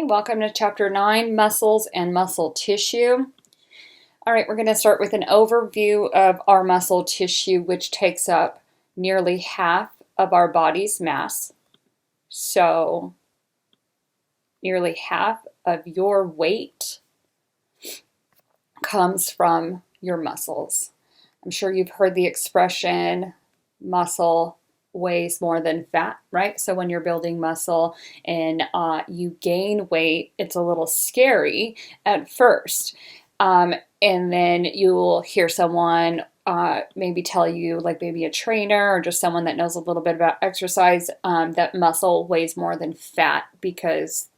Welcome to Chapter 9, Muscles and Muscle Tissue. All right, we're going to start with an overview of our muscle tissue, which takes up nearly half of our body's mass. So, nearly half of your weight comes from your muscles. I'm sure you've heard the expression, muscle weighs more than fat, right? So when you're building muscle and you gain weight, it's a little scary at first. And then you'll hear someone maybe tell you, like maybe a trainer or just someone that knows a little bit about exercise, that muscle weighs more than fat, because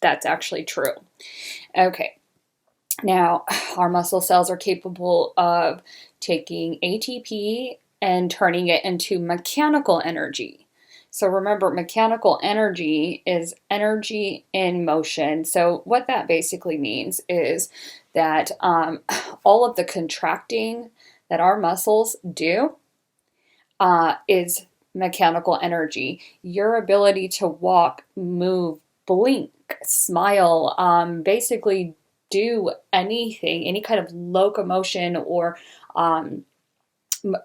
that's actually true. Okay. Now, our muscle cells are capable of taking ATP and turning it into mechanical energy. So remember, mechanical energy is energy in motion. So what that basically means is that all of the contracting that our muscles do is mechanical energy. Your ability to walk, move, blink, smile, basically do anything, any kind of locomotion or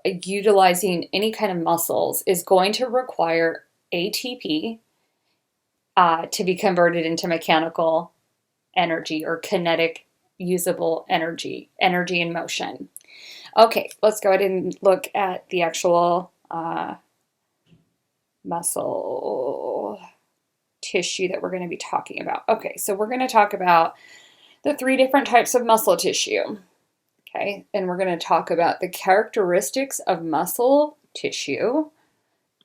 utilizing any kind of muscles is going to require ATP to be converted into mechanical energy or kinetic usable energy in motion. Okay, let's go ahead and look at the actual muscle tissue that we're going to be talking about. Okay, so we're going to talk about the 3 different types of muscle tissue. Okay, and we're going to talk about the characteristics of muscle tissue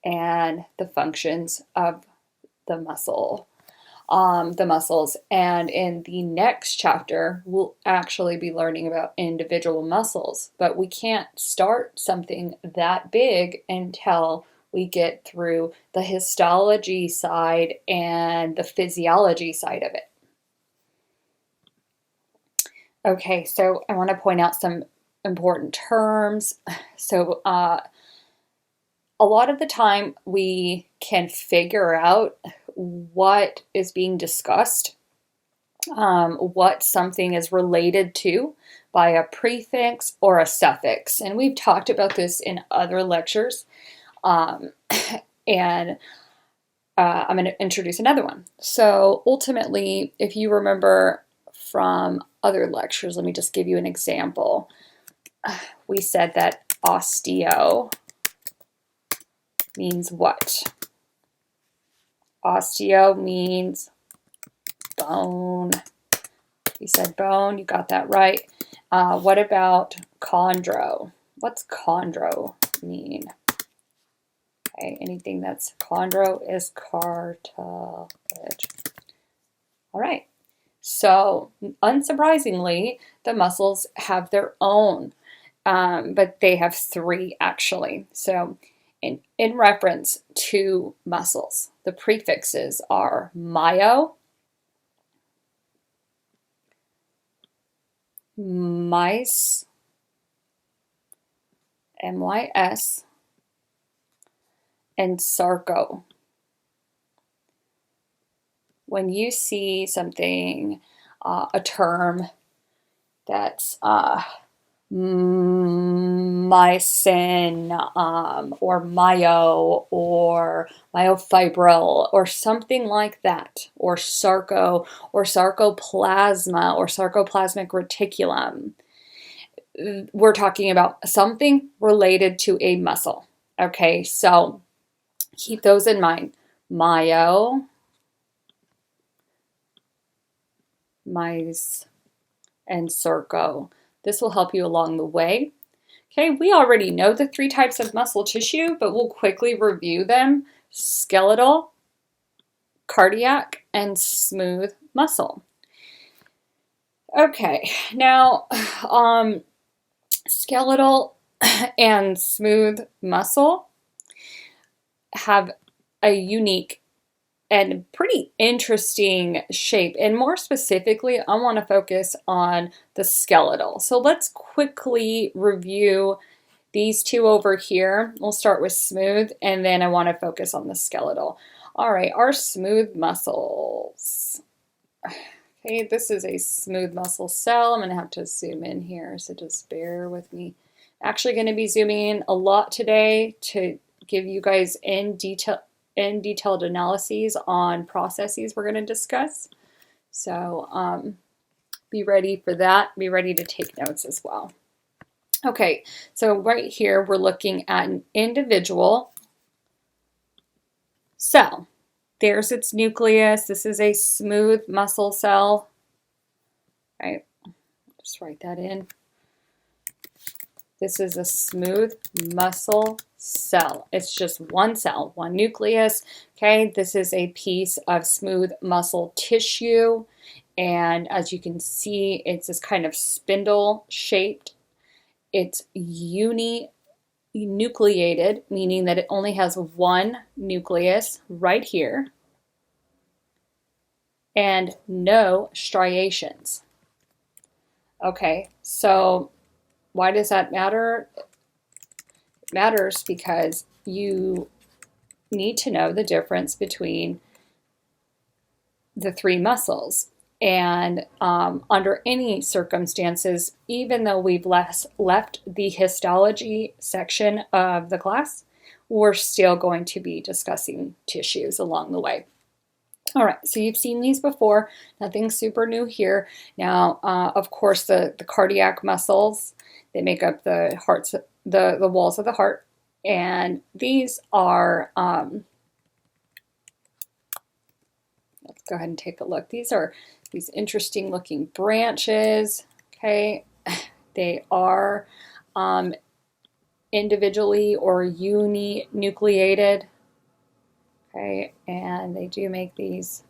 and the functions of the muscles. And in the next chapter, we'll actually be learning about individual muscles, but we can't start something that big until we get through the histology side and the physiology side of it. Okay, so I want to point out some important terms. So a lot of the time we can figure out what is being discussed, what something is related to by a prefix or a suffix. And we've talked about this in other lectures. And I'm going to introduce another one. So ultimately, if you remember from other lectures, let me just give you an example. We said that osteo means what? Osteo means bone. We said bone, you got that right. What about chondro? What's chondro mean? Okay, anything that's chondro is cartilage. All right. So, unsurprisingly, the muscles have their own, but they have 3 actually. So, in reference to muscles, the prefixes are myo, mys, mys, and sarco. When you see something, a term that's mysin or myo or myofibril or something like that, or sarco or sarcoplasma or sarcoplasmic reticulum, we're talking about something related to a muscle. Okay, so keep those in mind. Myo, mys, and sarco. This will help you along the way. Okay, we already know the 3 types of muscle tissue, but we'll quickly review them. Skeletal, cardiac, and smooth muscle. Okay, now skeletal and smooth muscle have a unique and pretty interesting shape. And more specifically, I want to focus on the skeletal. So let's quickly review these 2 over here. We'll start with smooth, and then I want to focus on the skeletal. All right, our smooth muscles. Okay, this is a smooth muscle cell. I'm going to have to zoom in here, so just bear with me. Actually going to be zooming in a lot today to give you guys detailed analyses on processes we're going to discuss. So be ready for that. Be ready to take notes as well. Okay, so right here we're looking at an individual cell. There's its nucleus. This is a smooth muscle cell. Right, just write that in. This is a smooth muscle cell. It's just one cell, one nucleus. Okay, this is a piece of smooth muscle tissue. And as you can see, it's this kind of spindle shaped. It's uninucleated, meaning that it only has one nucleus right here and no striations. Okay, so why does that matter? It matters because you need to know the difference between the three muscles. And under any circumstances, even though we've left the histology section of the class, we're still going to be discussing tissues along the way. All right, so you've seen these before, nothing super new here. Now, of course, the cardiac muscles, they make up the walls of the heart, and these are, let's go ahead and take a look. These are these interesting looking branches, okay? They are individually or uninucleated. Okay, and they do make these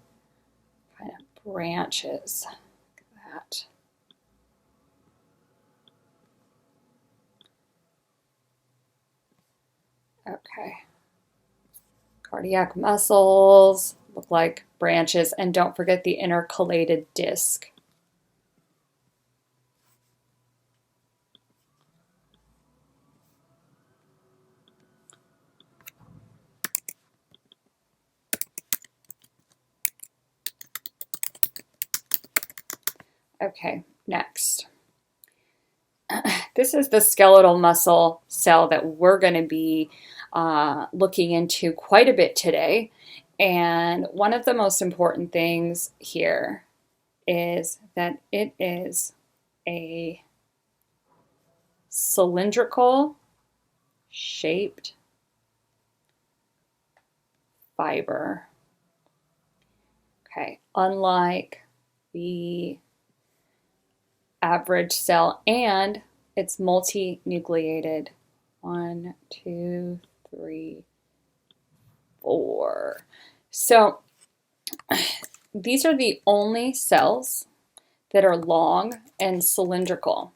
kind of branches. Look at that. Okay. Cardiac muscles look like branches, and don't forget the intercalated disc. Okay, next. This is the skeletal muscle cell that we're going to be looking into quite a bit today. And one of the most important things here is that it is a cylindrical shaped fiber. Okay, unlike the average cell, and it's multinucleated. 1, 2, 3, 4. So these are the only cells that are long and cylindrical.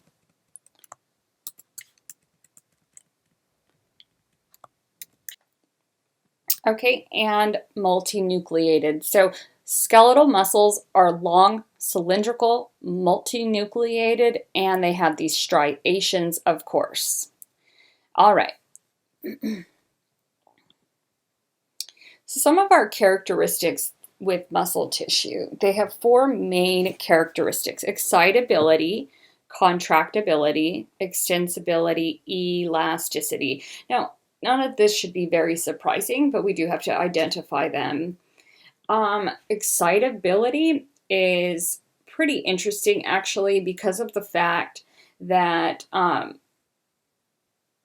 Okay, and multinucleated. So skeletal muscles are long, cylindrical, multinucleated, and they have these striations, of course. All right. So some of our characteristics with muscle tissue, they have 4 main characteristics: excitability, contractibility, extensibility, elasticity. Now, none of this should be very surprising, but we do have to identify them. Excitability is pretty interesting, actually, because of the fact that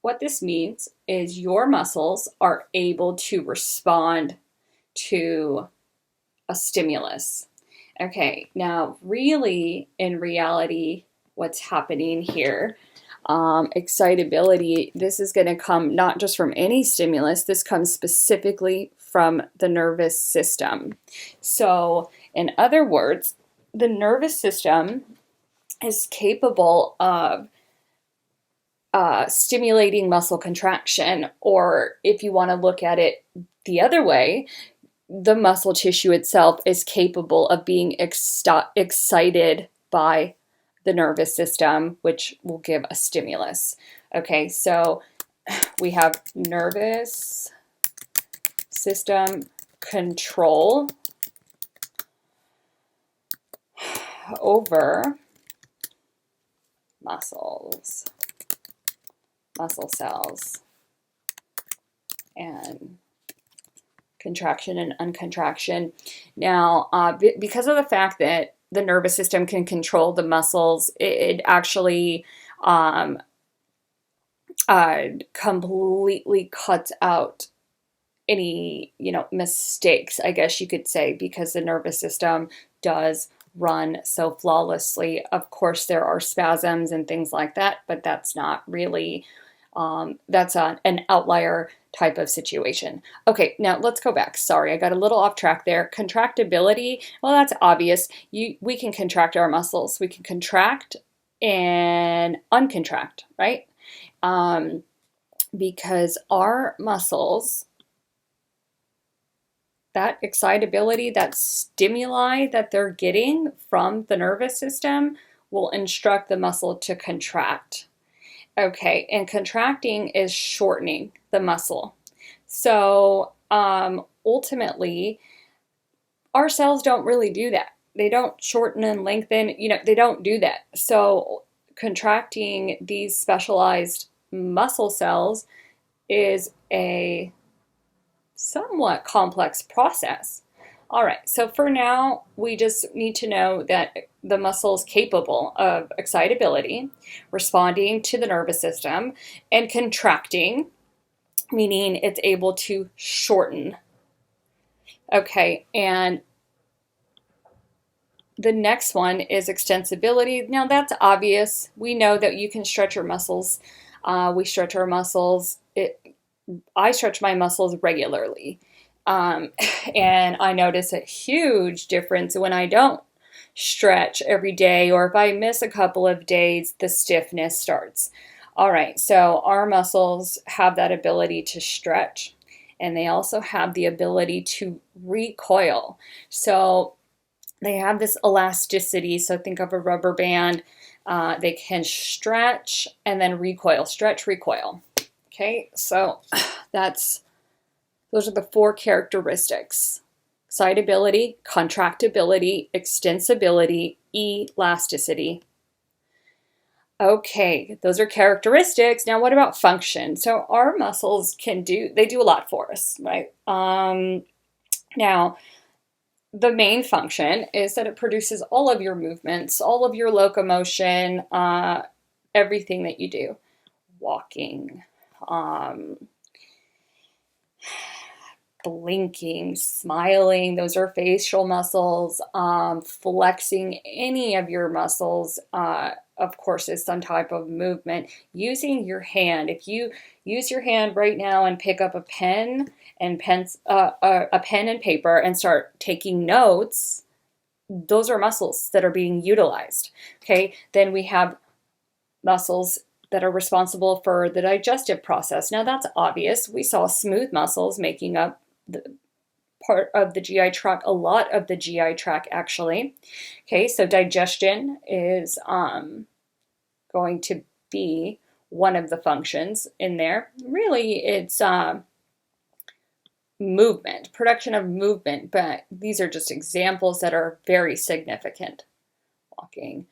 what this means is your muscles are able to respond to a stimulus. Okay, now really, in reality, what's happening here, excitability, this is going to come not just from any stimulus, this comes specifically from the nervous system. So, in other words, the nervous system is capable of stimulating muscle contraction, or if you want to look at it the other way, the muscle tissue itself is capable of being excited by the nervous system, which will give a stimulus. Okay, so we have nervous system control. over muscles, muscle cells, and contraction and uncontraction. Now, because of the fact that the nervous system can control the muscles, it actually completely cuts out any, mistakes, I guess you could say, because the nervous system does run so flawlessly. Of course, there are spasms and things like that, but that's not really, that's an outlier type of situation. Okay, now let's go back. Sorry, I got a little off track there. Contractibility, well, that's obvious. We can contract our muscles. We can contract and uncontract, right? Because our muscles, that excitability, that stimuli that they're getting from the nervous system will instruct the muscle to contract. Okay, and contracting is shortening the muscle. So ultimately, our cells don't really do that. They don't shorten and lengthen, they don't do that. So contracting these specialized muscle cells is a somewhat complex process. All right, so for now, we just need to know that the muscle is capable of excitability, responding to the nervous system, and contracting, meaning it's able to shorten. Okay, and the next one is extensibility. Now that's obvious. We know that you can stretch your muscles. We stretch our muscles. I stretch my muscles regularly. And I notice a huge difference when I don't stretch every day, or if I miss a couple of days, the stiffness starts. All right, so our muscles have that ability to stretch, and they also have the ability to recoil. So they have this elasticity. So think of a rubber band. They can stretch and then recoil, stretch, recoil. Okay, so those are the four characteristics: excitability, contractibility, extensibility, elasticity. Okay, those are characteristics. Now what about function? So our muscles do a lot for us, right? Now, the main function is that it produces all of your movements, all of your locomotion, everything that you do. Walking, blinking, smiling, those are facial muscles. Flexing any of your muscles, of course, is some type of movement. Using your hand, if you use your hand right now and pick up a pen and paper and start taking notes, those are muscles that are being utilized. Okay, then we have muscles that are responsible for the digestive process. Now that's obvious. We saw smooth muscles making up the part of the GI tract, a lot of the GI tract actually. Okay, so digestion is going to be one of the functions in there. Really, it's movement, production of movement, but these are just examples that are very significant. Walking.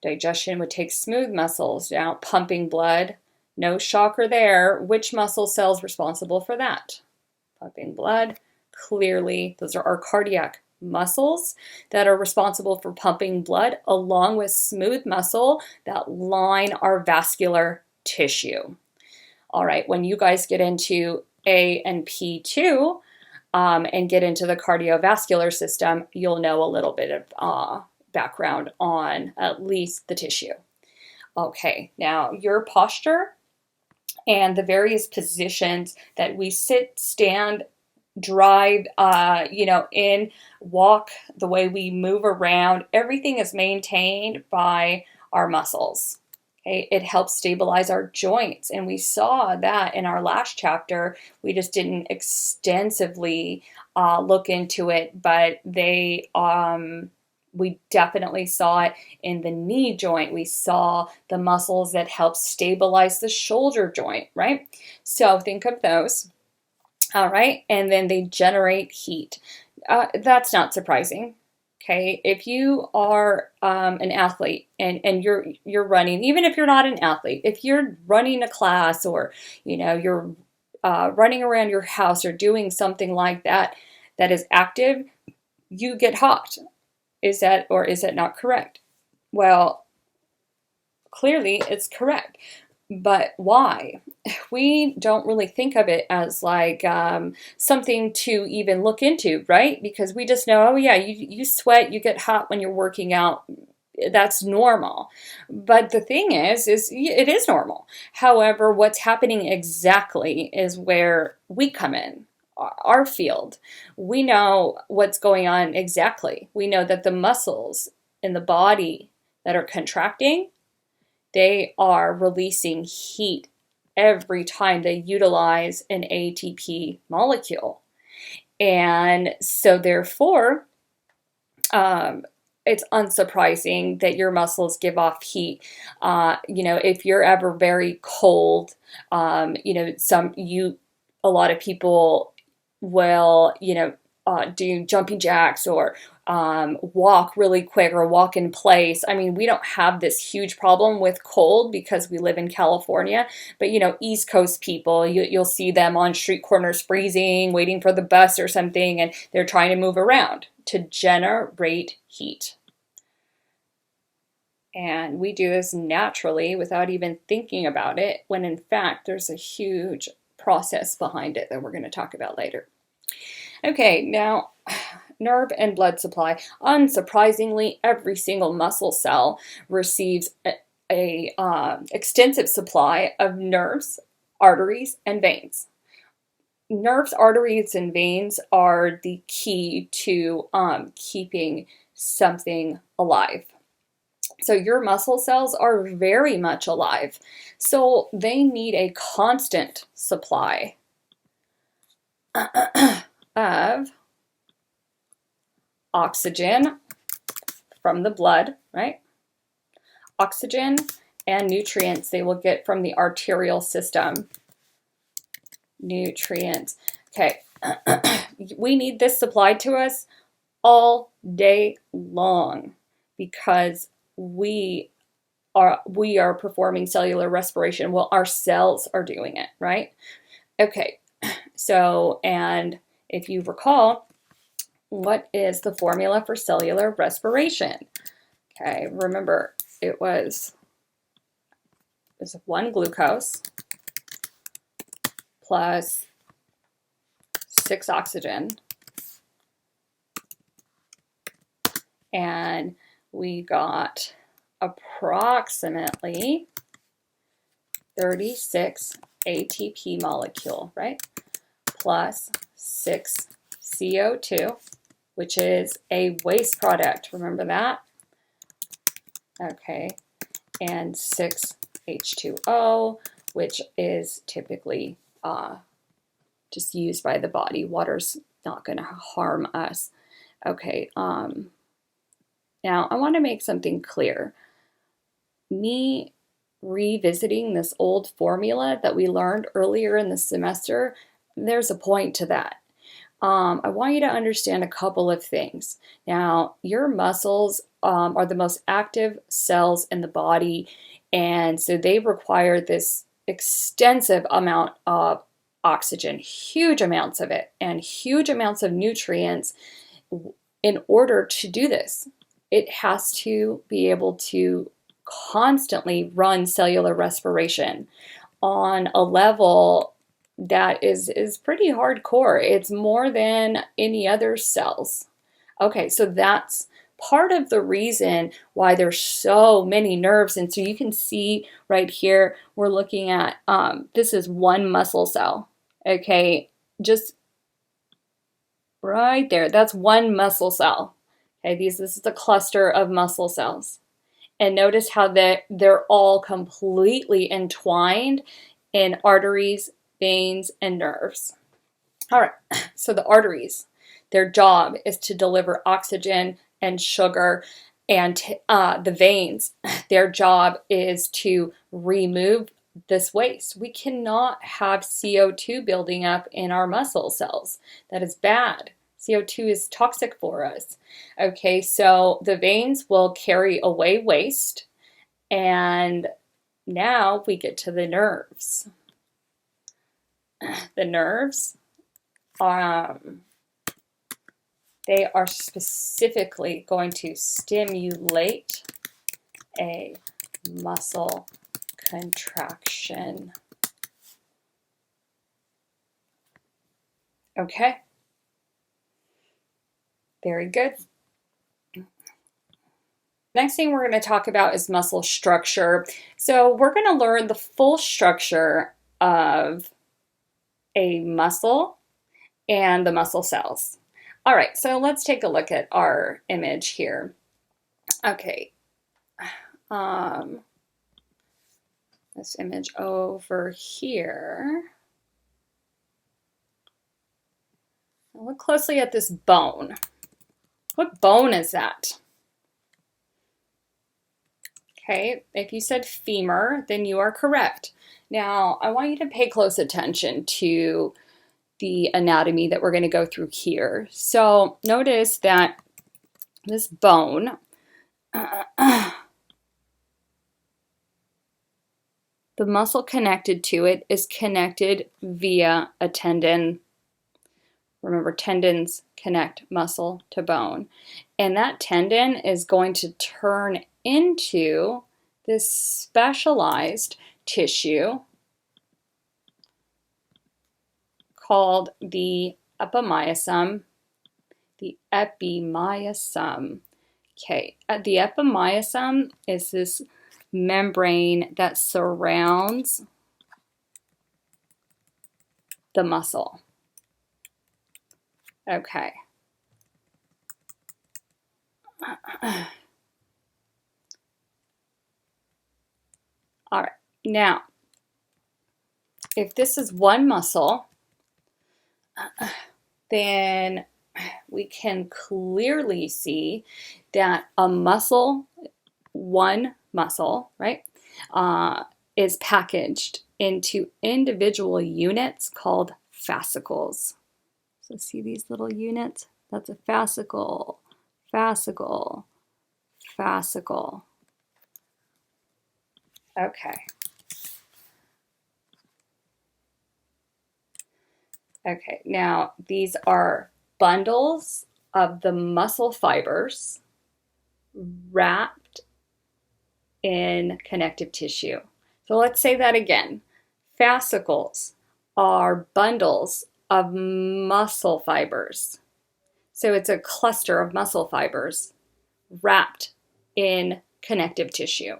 Digestion would take smooth muscles. Now, pumping blood, no shocker there. Which muscle cell's responsible for that? Pumping blood, clearly, those are our cardiac muscles that are responsible for pumping blood, along with smooth muscle that line our vascular tissue. All right, when you guys get into A and P2 and get into the cardiovascular system, you'll know a little bit of background on at least the tissue. Okay, now your posture and the various positions that we sit, stand, drive, walk, the way we move around, everything is maintained by our muscles. Okay, it helps stabilize our joints, and we saw that in our last chapter. We just didn't extensively look into it, but we definitely saw it in the knee joint. We saw the muscles that help stabilize the shoulder joint, right? So think of those. All right, and then they generate heat. That's not surprising. Okay, if you are an athlete and you're running, even if you're not an athlete, if you're running a class or you're running around your house or doing something like that that is active, you get hot. Is that or is it not correct? Well, clearly it's correct. But why? We don't really think of it as like something to even look into, right? Because we just know, oh yeah, you sweat, you get hot when you're working out. That's normal. But the thing is it is normal. However, what's happening exactly is where we come in, our field. We know what's going on exactly. We know that the muscles in the body that are contracting, they are releasing heat every time they utilize an ATP molecule. And so therefore, it's unsurprising that your muscles give off heat. If you're ever very cold, a lot of people will, do jumping jacks or walk really quick or walk in place. I mean, we don't have this huge problem with cold because we live in California, but East Coast people, you'll see them on street corners freezing, waiting for the bus or something, and they're trying to move around to generate heat. And we do this naturally without even thinking about it, when in fact there's a huge process behind it that we're going to talk about later. Okay, now nerve and blood supply. Unsurprisingly, every single muscle cell receives a extensive supply of nerves, arteries, and veins. Nerves, arteries, and veins are the key to keeping something alive. So your muscle cells are very much alive. So they need a constant supply of oxygen from the blood, right? Oxygen and nutrients they will get from the arterial system. Nutrients. Okay, we need this supplied to us all day long because we are performing cellular respiration. Well, our cells are doing it, right? Okay, so, and if you recall, what is the formula for cellular respiration? Okay, remember it was 1 glucose plus 6 oxygen, and we got approximately 36 ATP molecule, right? Plus 6 CO2, which is a waste product. Remember that? Okay. And 6 H2O, which is typically just used by the body. Water's not going to harm us. Okay. Now, I want to make something clear. Me revisiting this old formula that we learned earlier in the semester, there's a point to that. I want you to understand a couple of things. Now, your muscles are the most active cells in the body, and so they require this extensive amount of oxygen, huge amounts of it, and huge amounts of nutrients in order to do this. It has to be able to constantly run cellular respiration on a level that is pretty hardcore. It's more than any other cells. Okay, so that's part of the reason why there's so many nerves. And so you can see right here, we're looking at, this is one muscle cell. Okay, just right there, that's one muscle cell. Okay, this is a cluster of muscle cells. And notice how they're all completely entwined in arteries, veins, and nerves. All right, so the arteries, their job is to deliver oxygen and sugar, and the veins, their job is to remove this waste. We cannot have CO2 building up in our muscle cells. That is bad. CO2 is toxic for us. Okay, so the veins will carry away waste, and now we get to the nerves. The nerves, they are specifically going to stimulate a muscle contraction. Okay, very good. Next thing we're going to talk about is muscle structure. So we're going to learn the full structure of a muscle and the muscle cells. All right, so let's take a look at our image here. Okay, this image over here. Look closely at this bone. What bone is that? Okay, if you said femur, then you are correct. Now, I want you to pay close attention to the anatomy that we're going to go through here. So notice that this bone, the muscle connected to it is connected via a tendon. Remember, tendons connect muscle to bone. And that tendon is going to turn into this specialized tissue called the epimyosum. The epimyosum. Okay, the epimyosum is this membrane that surrounds the muscle. Okay. All right. Now, if this is one muscle, then we can clearly see that a muscle, one muscle, right, is packaged into individual units called fascicles. So see these little units? That's a fascicle, fascicle, fascicle. Okay. Okay, now these are bundles of the muscle fibers wrapped in connective tissue. So let's say that again. Fascicles are bundles of muscle fibers. So it's a cluster of muscle fibers wrapped in connective tissue.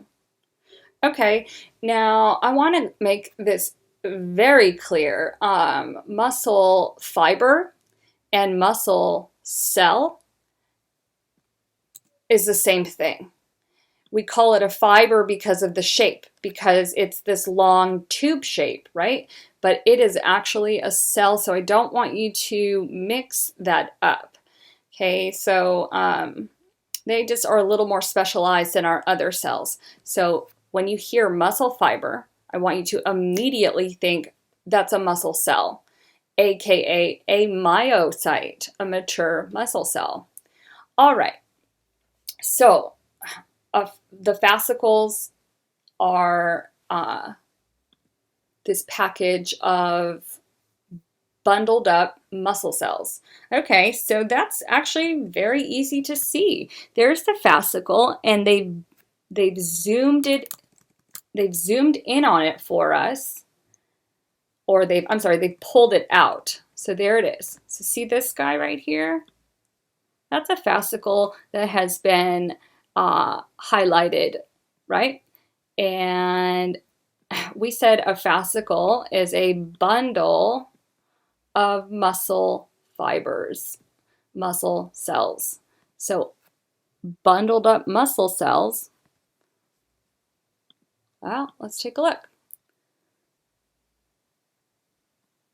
Okay, now I want to make this very clear. Muscle fiber and muscle cell is the same thing. We call it a fiber because of the shape, because it's this long tube shape, right? But it is actually a cell, so I don't want you to mix that up. Okay, so they just are a little more specialized than our other cells. So when you hear muscle fiber, I want you to immediately think that's a muscle cell, aka a myocyte, a mature muscle cell. All right, so the fascicles are this package of bundled up muscle cells. Okay, so that's actually very easy to see. There's the fascicle, and they've zoomed in on it for us, or they've pulled it out. So there it is. So see this guy right here? That's a fascicle that has been highlighted, right? And we said a fascicle is a bundle of muscle fibers, muscle cells. So bundled up muscle cells. Well, let's take a look.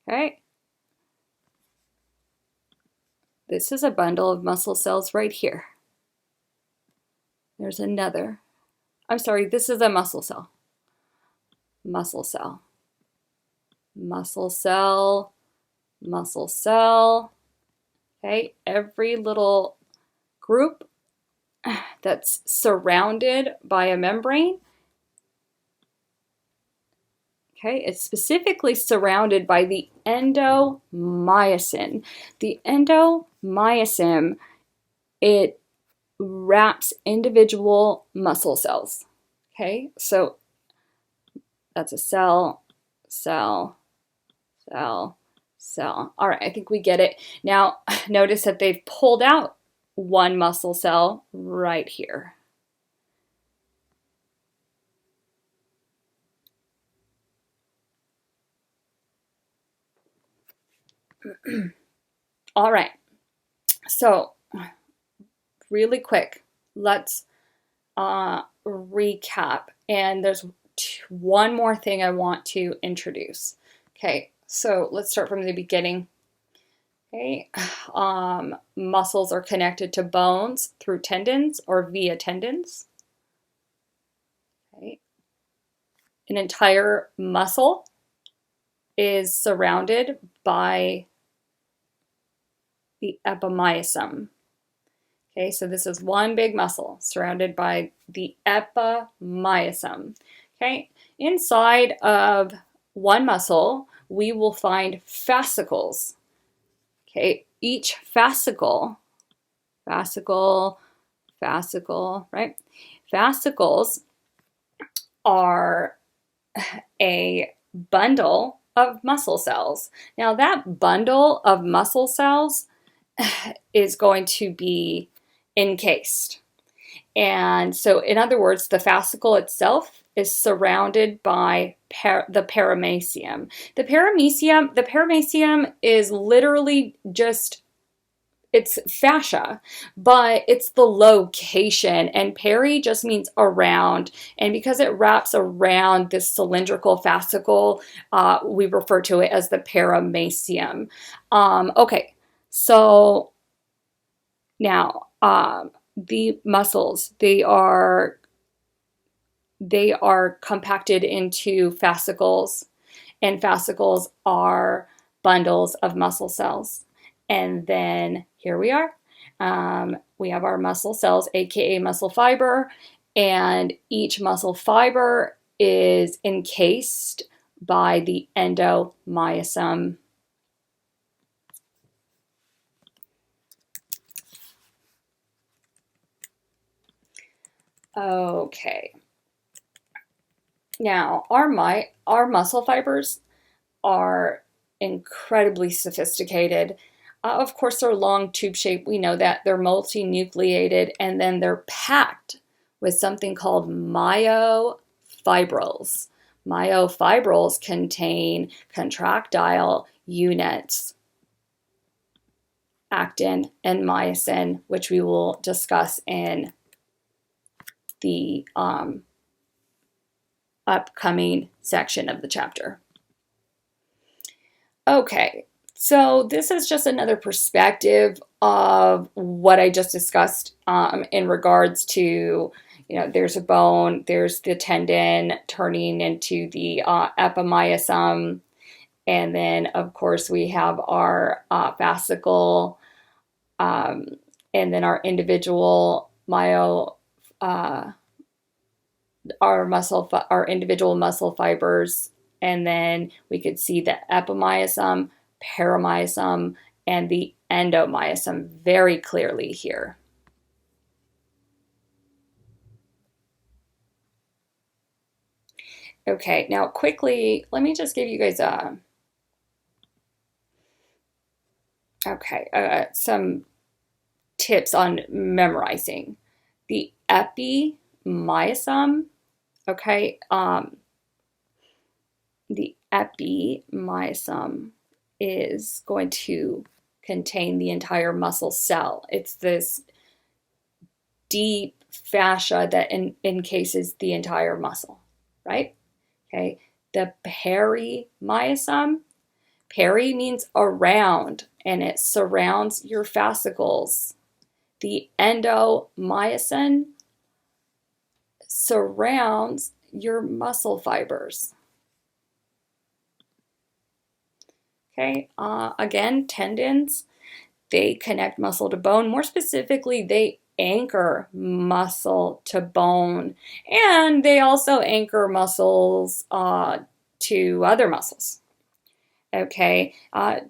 Okay. This is a bundle of muscle cells right here. There's another. I'm sorry, this is a muscle cell. Muscle cell. Muscle cell. Muscle cell. Okay, every little group that's surrounded by a membrane. Okay, it's specifically surrounded by the endomyosin. The endomysium, it wraps individual muscle cells. Okay, so that's a cell, cell, cell, cell. All right, I think we get it. Now, notice that they've pulled out one muscle cell right here. All right, so really quick, let's recap. And there's one more thing I want to introduce. Okay, so let's start from the beginning. Okay, muscles are connected to bones through tendons or via tendons. Okay, an entire muscle is surrounded by the epimysium. Okay, so this is one big muscle surrounded by the epimysium. Okay, inside of one muscle, we will find fascicles. Okay, each fascicle, fascicle, right? Fascicles are a bundle of muscle cells. Now, that bundle of muscle cells is going to be encased. And so, in other words, the fascicle itself is surrounded by the paramecium. The paramecium is literally just, it's fascia, but it's the location, and peri just means around, and because it wraps around this cylindrical fascicle, we refer to it as the paramecium. Okay, so now the muscles, they are compacted into fascicles, and fascicles are bundles of muscle cells. And then here we are. We have our muscle cells, aka muscle fiber, and each muscle fiber is encased by the endomysium. Okay. Now, our muscle fibers are incredibly sophisticated. Of course, they're long tube shaped. We know that. They're multinucleated, and then they're packed with something called myofibrils. Myofibrils contain contractile units, actin and myosin, which we will discuss in the upcoming section of the chapter. Okay, so this is just another perspective of what I just discussed in regards to, there's a bone, there's the tendon turning into the epimysium, and then of course we have our fascicle, and then our individual our individual muscle fibers, and then we could see the epimysium, paramysium, and the endomysium very clearly here. Okay, now quickly, let me just give you guys some tips on memorizing. The epimysium, okay, the epimysium is going to contain the entire muscle cell. It's this deep fascia that encases the entire muscle, right? Okay, the perimysium, peri means around, and it surrounds your fascicles. The endomysium surrounds your muscle fibers. Okay, again, tendons. they connect muscle to bone. More specifically, they anchor muscle to bone, and they also anchor muscles to other muscles. Okay,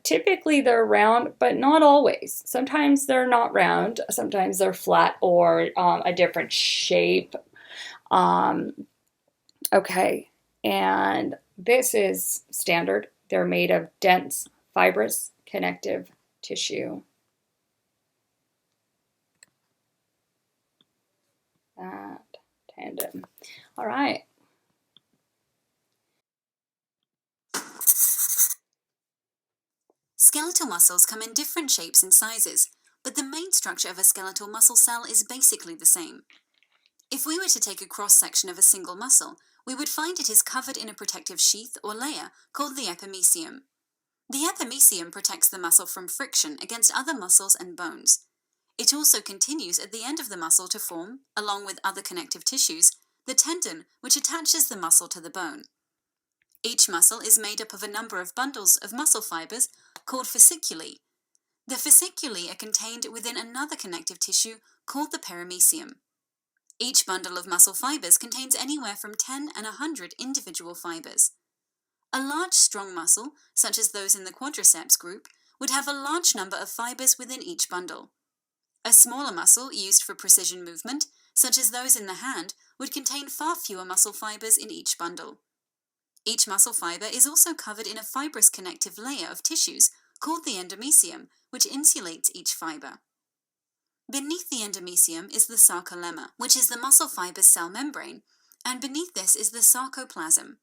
typically they're round, but not always. Sometimes they're not round, sometimes they're flat or a different shape. Okay, and this is standard. They're made of dense, fibrous, connective tissue. That tendon. All right. Skeletal muscles come in different shapes and sizes, but the main structure of a skeletal muscle cell is basically the same. If we were to take a cross-section of a single muscle, we would find it is covered in a protective sheath or layer called the epimysium. The epimysium protects the muscle from friction against other muscles and bones. It also continues at the end of the muscle to form, along with other connective tissues, the tendon which attaches the muscle to the bone. Each muscle is made up of a number of bundles of muscle fibers called fasciculi. The fasciculi are contained within another connective tissue called the perimysium. Each bundle of muscle fibers contains anywhere from 10 and 100 individual fibers. A large, strong muscle, such as those in the quadriceps group, would have a large number of fibers within each bundle. A smaller muscle used for precision movement, such as those in the hand, would contain far fewer muscle fibers in each bundle. Each muscle fiber is also covered in a fibrous connective layer of tissues called the endomysium, which insulates each fiber. Beneath the endomysium is the sarcolemma, which is the muscle fiber's cell membrane, and beneath this is the sarcoplasm.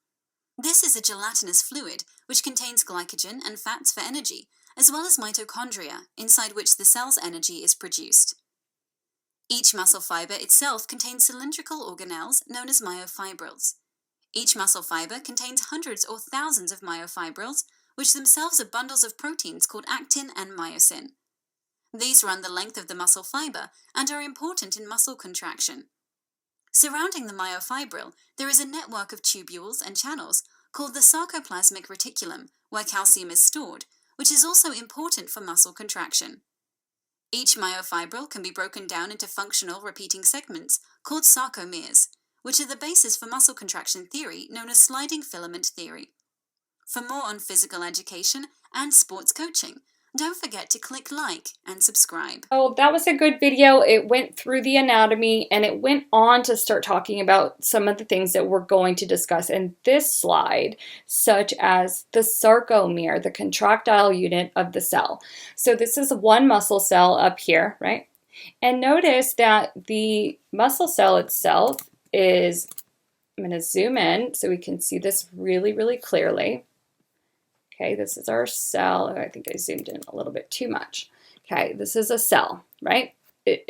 This is a gelatinous fluid which contains glycogen and fats for energy, as well as mitochondria, inside which the cell's energy is produced. Each muscle fiber itself contains cylindrical organelles known as myofibrils. Each muscle fiber contains hundreds or thousands of myofibrils, which themselves are bundles of proteins called actin and myosin. These run the length of the muscle fiber and are important in muscle contraction. Surrounding the myofibril, there is a network of tubules and channels called the Sarcoplasmic Reticulum, where calcium is stored, which is also important for muscle contraction. Each myofibril can be broken down into functional repeating segments called sarcomeres, which are the basis for muscle contraction theory known as sliding filament theory. For more on physical education and sports coaching, don't forget to click like and subscribe. Oh, that was a good video. It went through the anatomy and it went on to start talking about some of the things that we're going to discuss in this slide, such as the sarcomere, the contractile unit of the cell. So this is one muscle cell up here, right? And notice that the muscle cell itself is, I'm going to zoom in so we can see this really, really clearly. Okay, this is our cell. I think I zoomed in a little bit too much. Okay, this is a cell, right?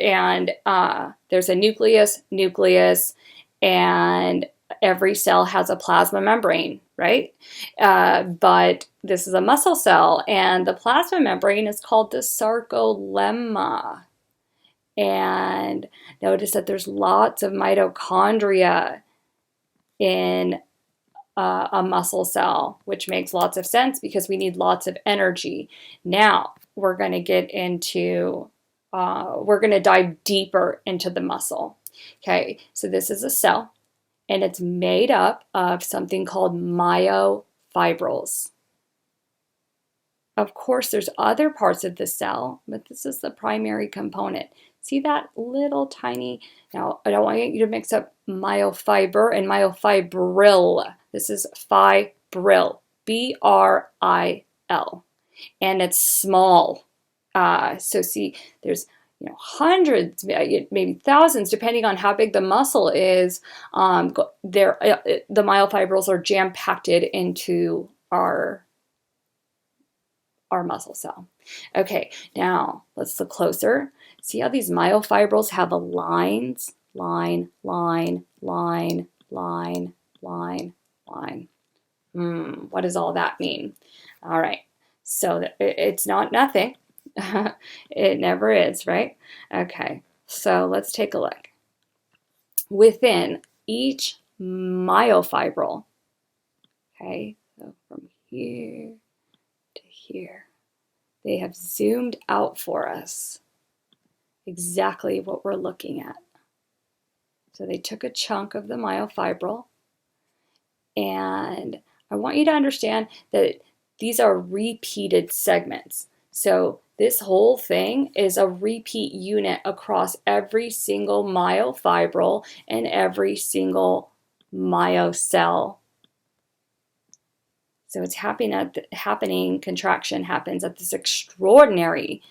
And there's a nucleus, and every cell has a plasma membrane, right? But this is a muscle cell, and the plasma membrane is called the sarcolemma. And notice that there's lots of mitochondria in a muscle cell, which makes lots of sense because we need lots of energy. Now we're going to get into, we're going to dive deeper into the muscle. Okay, so this is a cell and it's made up of something called myofibrils. Of course, there's other parts of the cell, but this is the primary component. See that little tiny, now I don't want you to mix up myofiber and myofibril. This is fibril, B-R-I-L, and it's small. So see, there's hundreds, maybe thousands, depending on how big the muscle is. The myofibrils are jam-packed into our muscle cell. Okay, now let's look closer. See how these myofibrils have a lines? Line, line, line, line, line, line. What does all that mean? All right, so it's not nothing. It never is, right? Okay, so let's take a look. Within each myofibril, okay, so from here to here, They have zoomed out for us exactly what we're looking at. So they took a chunk of the myofibril, and I want you to understand that these are repeated segments. So this whole thing is a repeat unit across every single myofibril and every single myocell. So it's contraction happens at this extraordinary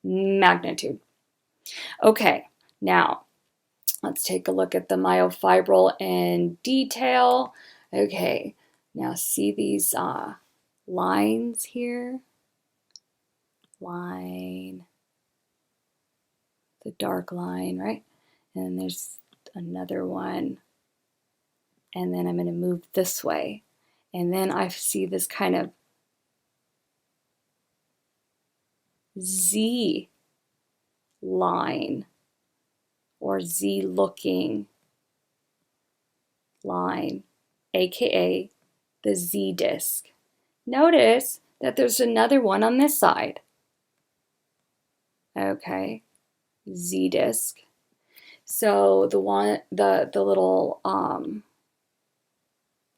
magnitude. Okay, now let's take a look at the myofibril in detail. Okay, now see these lines here? Line, the dark line, right? And there's another one. And then I'm going to move this way. And then I see this kind of Z line or Z looking line, aka the Z disc. Notice that there's another one on this side. Okay, Z disc. So the little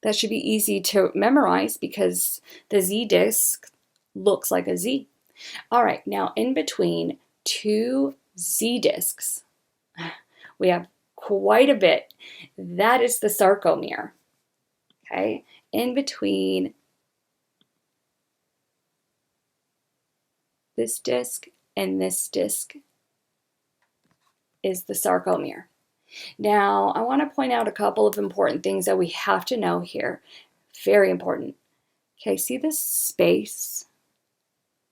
that should be easy to memorize because the Z disc looks like a Z. All right, now in between two Z discs, we have quite a bit. That is the sarcomere. Okay, in between this disc and this disc is the sarcomere. Now, I want to point out a couple of important things that we have to know here. Very important. Okay, see this space?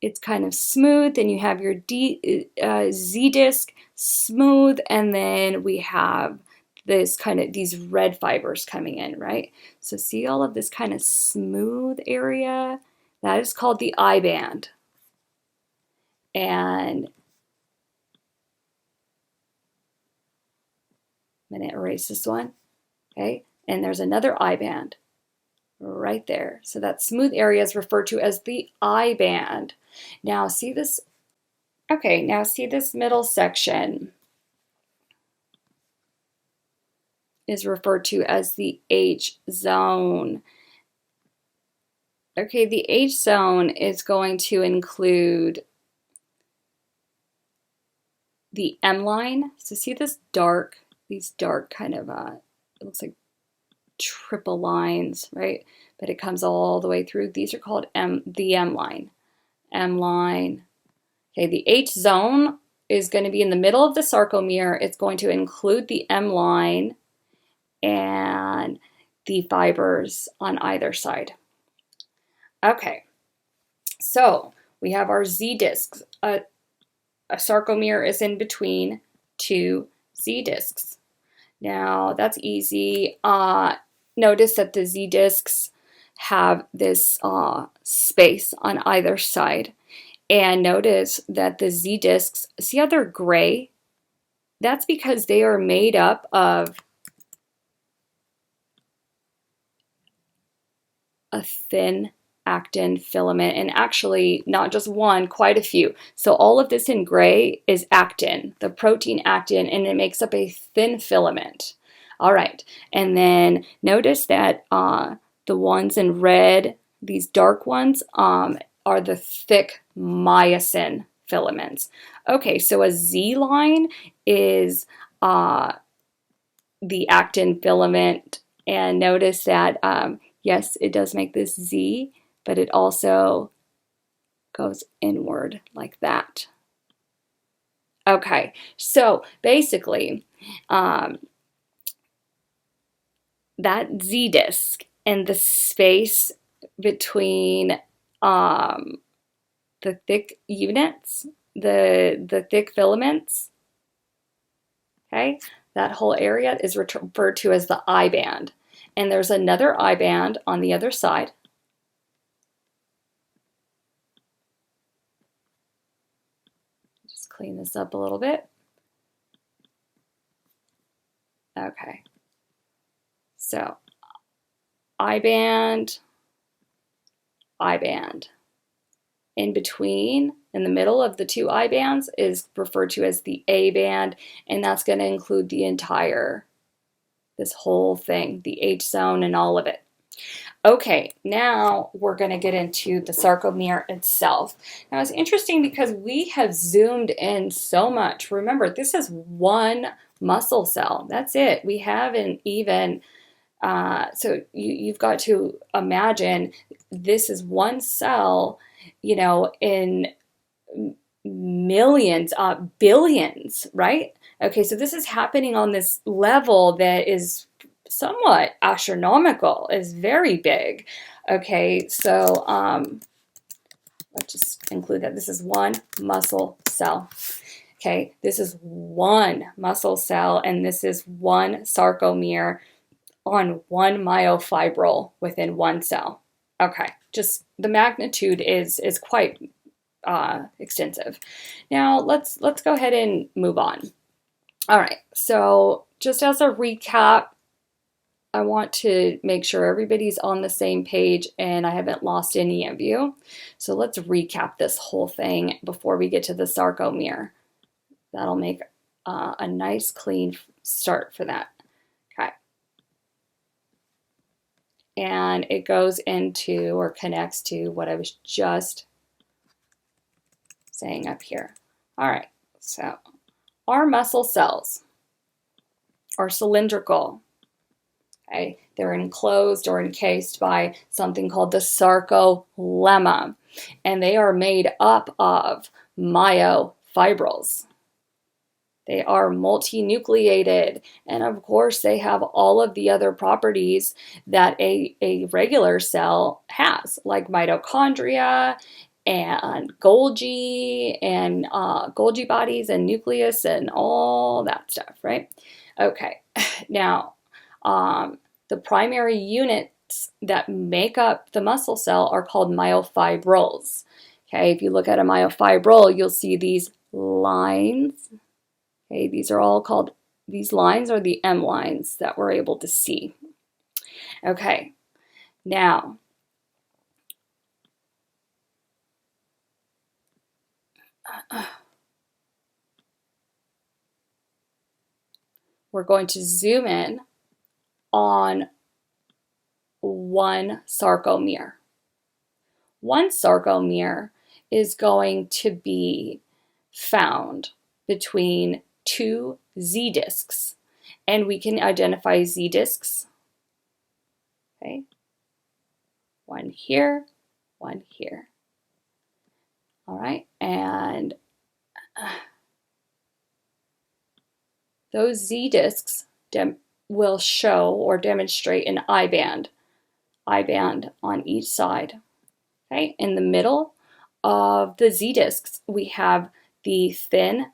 It's kind of smooth, then you have your Z disc, smooth, and then we have these red fibers coming in, right? So see all of this kind of smooth area? That is called the I band. And I'm going to erase this one, okay? And there's another I band right there. So that smooth area is referred to as the I band. Now see this? Okay, now see this middle section is referred to as the H zone. Okay, the H zone is going to include the M line. So see these dark kind of, it looks like triple lines, right? But it comes all the way through. These are called the M line. M line. Okay, the H zone is going to be in the middle of the sarcomere. It's going to include the M line and the fibers on either side. Okay, so we have our Z discs. A sarcomere is in between two Z discs. Now that's easy. Notice that the Z discs have this space on either side. And notice that the Z discs, see how they're gray? That's because they are made up of a thin actin filament, and actually not just one, quite a few. So all of this in gray is actin, the protein actin, and it makes up a thin filament. All right, and then notice that the ones in red, these dark ones, are the thick myosin filaments. Okay, so a Z line is the actin filament, and notice that yes, it does make this Z, but it also goes inward like that. Okay, so basically, that Z disc and the space between the thick units, the thick filaments, okay, that whole area is referred to as the I band. And there's another I band on the other side. Just clean this up a little bit. Okay. So I-band, I-band. In between, in the middle of the two I-bands, is referred to as the A-band, and that's going to include the entire, this whole thing, the H-zone and all of it. Okay, now we're going to get into the sarcomere itself. Now it's interesting because we have zoomed in so much. Remember, this is one muscle cell. That's it. We haven't even, so you've got to imagine this is one cell, you know, in millions, billions, right? Okay, so this is happening on this level that is somewhat astronomical, is very big. Okay, so let's just include that this is one muscle cell. Okay, this is one muscle cell, and this is one sarcomere on one myofibril within one cell. Okay, just the magnitude is quite extensive. Now let's go ahead and move on. All right, so just as a recap, I want to make sure everybody's on the same page and I haven't lost any of you. So let's recap this whole thing before we get to the sarcomere. That'll make a nice clean start for that. Okay. And it goes into or connects to what I was just saying up here. All right, so our muscle cells are cylindrical. Okay, they're enclosed or encased by something called the sarcolemma, and they are made up of myofibrils. They are multinucleated, and of course they have all of the other properties that a regular cell has, like mitochondria and Golgi and Golgi bodies and nucleus and all that stuff, right? Okay, now the primary units that make up the muscle cell are called myofibrils. Okay, if you look at a myofibril, you'll see these lines. Okay, these are all called, these lines are the M lines that we're able to see. Okay, now, we're going to zoom in on one sarcomere. One sarcomere is going to be found between two Z discs, and we can identify Z discs. Okay, one here, one here. All right, and those Z discs will show or demonstrate an I-band on each side. Okay, in the middle of the Z discs, we have the thin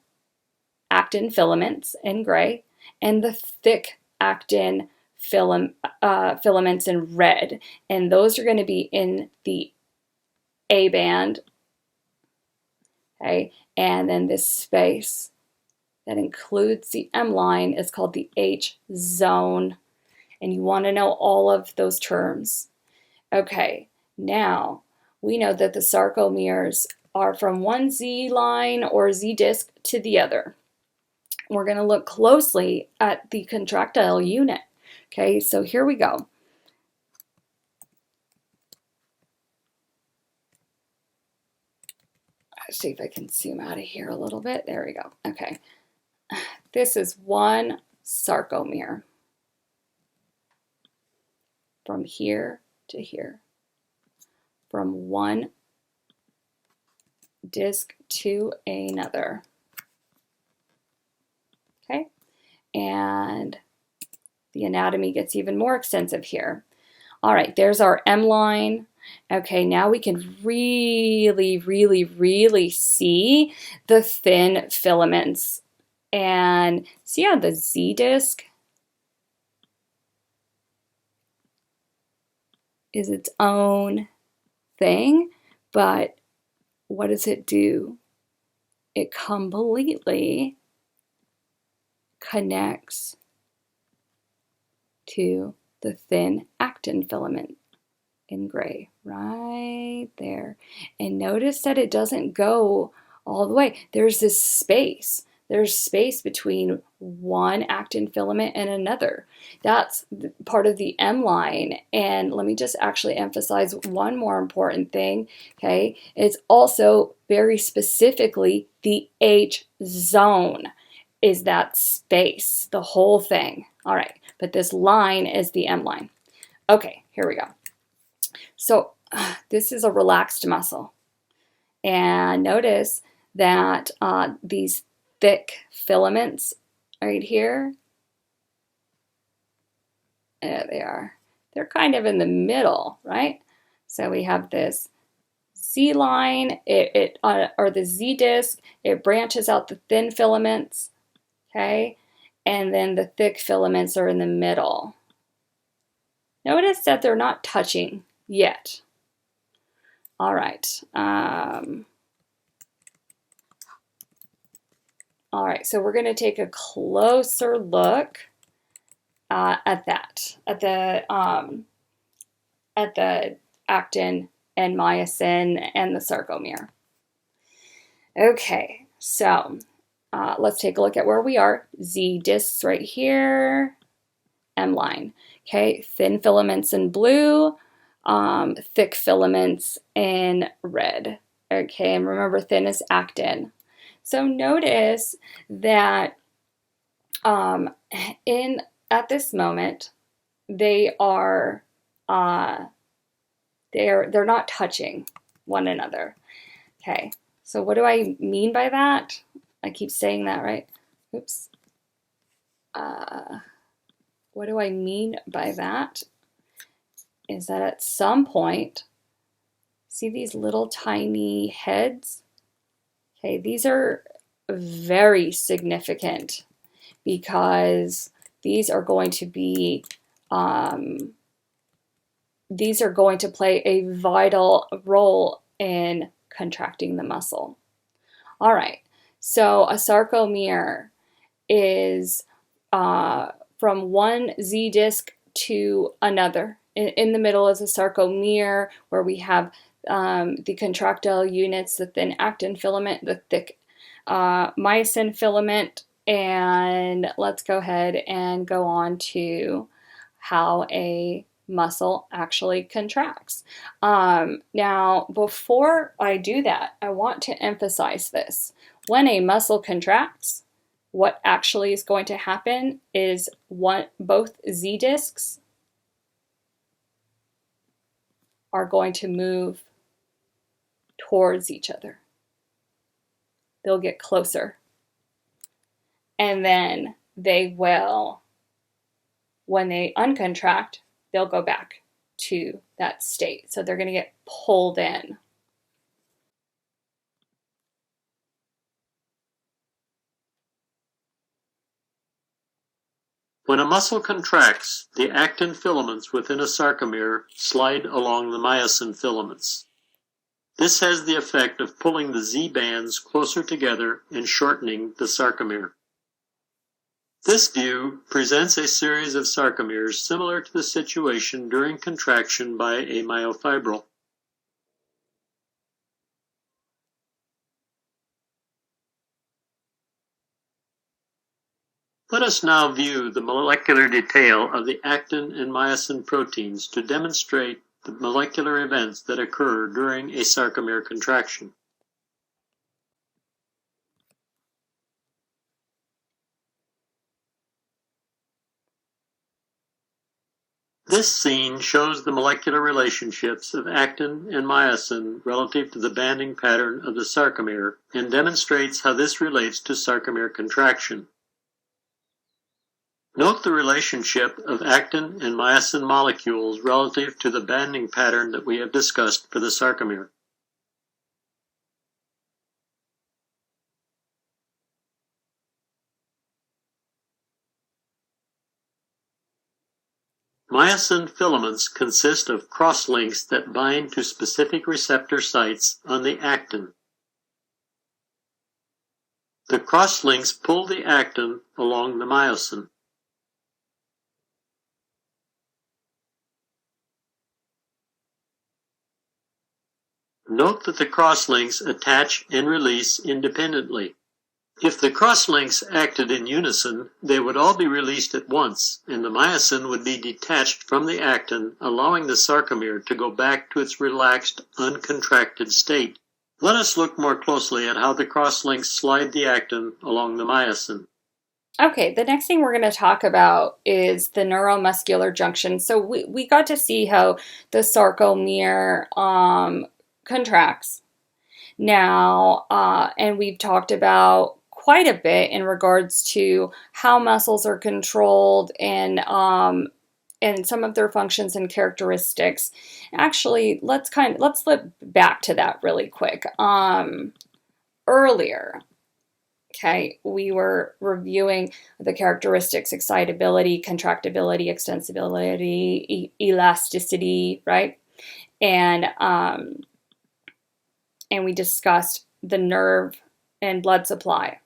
actin filaments in gray and the thick actin filaments in red, and those are going to be in the A band. Okay, and then this space that includes the M line is called the H zone, and you want to know all of those terms. Okay, now we know that the sarcomeres are from one Z line or Z disc to the other. We're going to look closely at the contractile unit. Okay, so here we go. Let's see if I can zoom out of here a little bit. There we go. Okay, this is one sarcomere from here to here, from one disc to another. Okay, and the anatomy gets even more extensive here. All right, there's our M line. Okay, now we can really see the thin filaments. And see how the Z disc is its own thing, but what does it do? It completely connects to the thin actin filament in gray, right there. And notice that it doesn't go all the way. There's this space. There's space between one actin filament and another. That's part of the M line. And let me just actually emphasize one more important thing, okay? It's also very specifically the H zone is that space, the whole thing. All right, but this line is the M line. Okay, here we go. So this is a relaxed muscle. And notice that these thick filaments right here, there they are. They're kind of in the middle, right? So we have this Z line, or the Z disc, it branches out the thin filaments, okay? And then the thick filaments are in the middle. Notice that they're not touching yet. All right. All right, so we're going to take a closer look at that, at the actin and myosin and the sarcomere. Okay, so let's take a look at where we are. Z discs right here, M line. Okay, thin filaments in blue, thick filaments in red. Okay, and remember thin is actin. So notice that at this moment they're not touching one another. Okay, so what do I mean by that? I keep saying that, right? Oops. What do I mean by that? Is that at some point, see these little tiny heads? Okay, these are very significant because these are going to be, these are going to play a vital role in contracting the muscle. All right, so a sarcomere is from one Z disc to another. In the middle is a sarcomere where we have the contractile units, the thin actin filament, the thick myosin filament, and let's go ahead and go on to how a muscle actually contracts. Now, before I do that, I want to emphasize this. When a muscle contracts, what actually is going to happen is both Z discs are going to move towards each other. They'll get closer. And then they will, when they uncontract, they'll go back to that state. So they're going to get pulled in. When a muscle contracts, the actin filaments within a sarcomere slide along the myosin filaments. This has the effect of pulling the Z bands closer together and shortening the sarcomere. This view presents a series of sarcomeres similar to the situation during contraction by a myofibril. Let us now view the molecular detail of the actin and myosin proteins to demonstrate the molecular events that occur during a sarcomere contraction. This scene shows the molecular relationships of actin and myosin relative to the banding pattern of the sarcomere and demonstrates how this relates to sarcomere contraction. Note the relationship of actin and myosin molecules relative to the banding pattern that we have discussed for the sarcomere. Myosin filaments consist of cross-links that bind to specific receptor sites on the actin. The cross-links pull the actin along the myosin. Note that the crosslinks attach and release independently. If the crosslinks acted in unison, they would all be released at once, and the myosin would be detached from the actin, allowing the sarcomere to go back to its relaxed, uncontracted state. Let us look more closely at how the crosslinks slide the actin along the myosin. Okay, the next thing we're going to talk about is the neuromuscular junction. So we got to see how the sarcomere contracts. Now, and we've talked about quite a bit in regards to how muscles are controlled and some of their functions and characteristics. Actually, let's flip back to that really quick. Earlier, okay, we were reviewing the characteristics: excitability, contractibility, extensibility, elasticity, right? And we discussed the nerve and blood supply.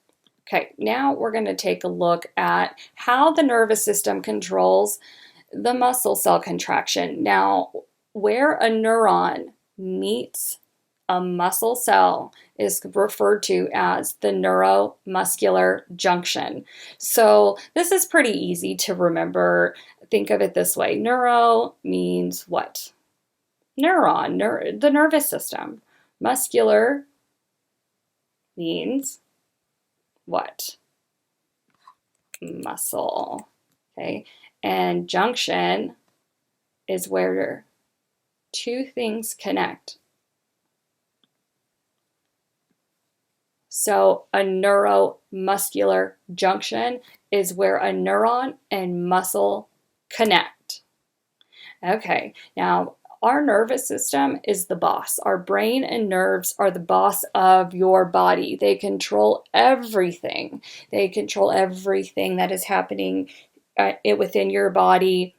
Okay, now we're going to take a look at how the nervous system controls the muscle cell contraction. Now, where a neuron meets a muscle cell is referred to as the neuromuscular junction. So this is pretty easy to remember. Think of it this way. Neuro means what? Neuron, the nervous system. Muscular means what? Muscle. Okay, and junction is where two things connect. So a neuromuscular junction is where a neuron and muscle connect. Okay, now our nervous system is the boss. Our brain and nerves are the boss of your body. They control everything. They control everything that is happening within your body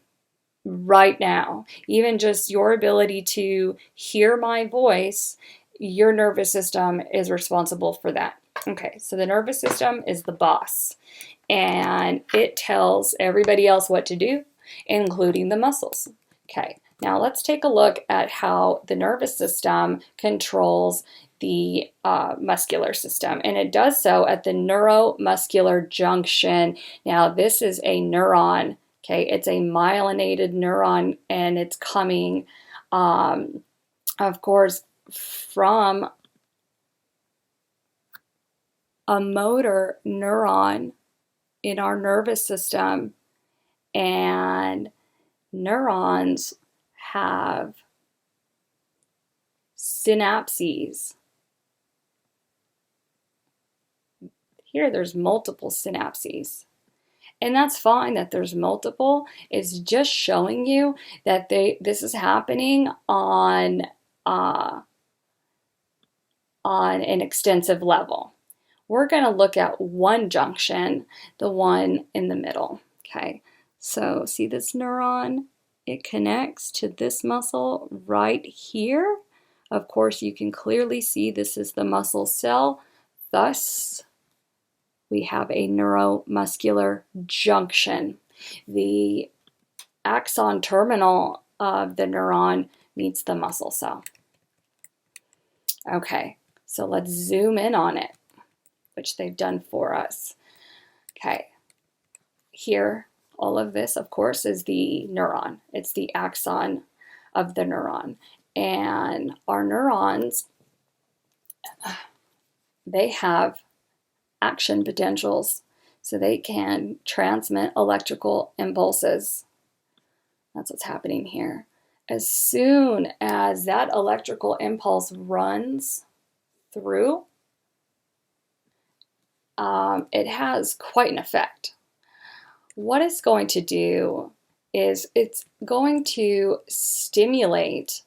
right now. Even just your ability to hear my voice, your nervous system is responsible for that. Okay, so the nervous system is the boss, and it tells everybody else what to do, including the muscles. Okay, now let's take a look at how the nervous system controls the muscular system, and it does so at the neuromuscular junction. Now this is a neuron. Okay, it's a myelinated neuron, and it's coming, of course, from a motor neuron in our nervous system, and neurons have synapses. Here there's multiple synapses. And that's fine that there's multiple. It's just showing you that this is happening on an extensive level. We're going to look at one junction, the one in the middle. Okay, so see this neuron? It connects to this muscle right here. Of course, you can clearly see this is the muscle cell. Thus, we have a neuromuscular junction. The axon terminal of the neuron meets the muscle cell. Okay, so let's zoom in on it, which they've done for us. Okay, here, all of this, of course, is the neuron. It's the axon of the neuron. And our neurons, they have action potentials, so they can transmit electrical impulses. That's what's happening here. As soon as that electrical impulse runs through, it has quite an effect. What it's going to do is it's going to stimulate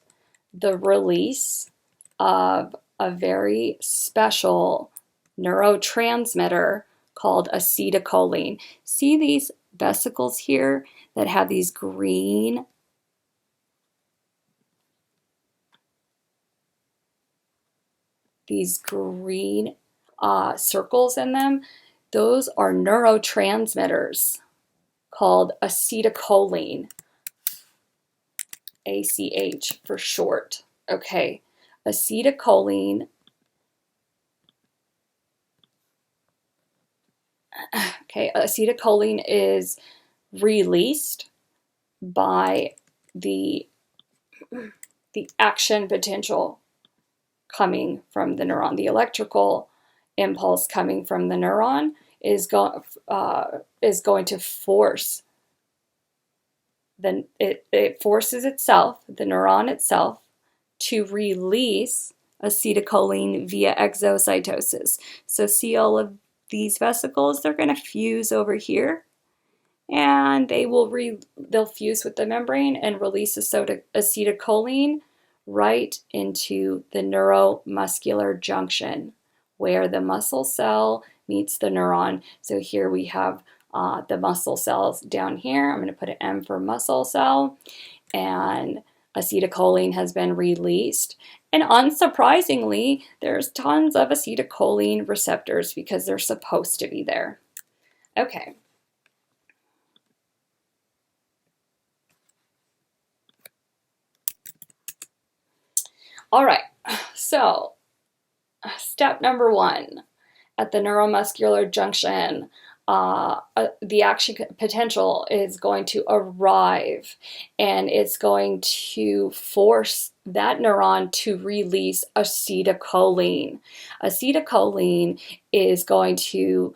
the release of a very special neurotransmitter called acetylcholine. See these vesicles here that have these green circles in them? Those are neurotransmitters called acetylcholine, ACH for short. Okay, acetylcholine, okay, acetylcholine is released by the action potential coming from the neuron. The electrical impulse coming from the neuron is going to force it forces itself, the neuron itself, to release acetylcholine via exocytosis. So see all of these vesicles, they're going to fuse over here, and they'll fuse with the membrane and release acetylcholine right into the neuromuscular junction where the muscle cell meets the neuron. So here we have the muscle cells down here. I'm going to put an M for muscle cell, and acetylcholine has been released. And unsurprisingly, there's tons of acetylcholine receptors because they're supposed to be there. Okay. All right, so step number 1, at the neuromuscular junction, the action potential is going to arrive, and it's going to force that neuron to release acetylcholine. Acetylcholine is going to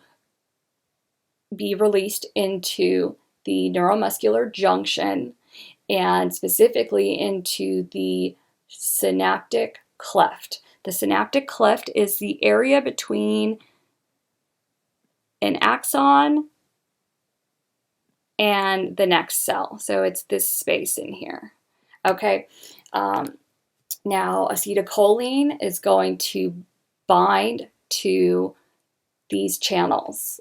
be released into the neuromuscular junction, and specifically into the synaptic cleft. The synaptic cleft is the area between an axon and the next cell. So it's this space in here. Okay. Now acetylcholine is going to bind to these channels.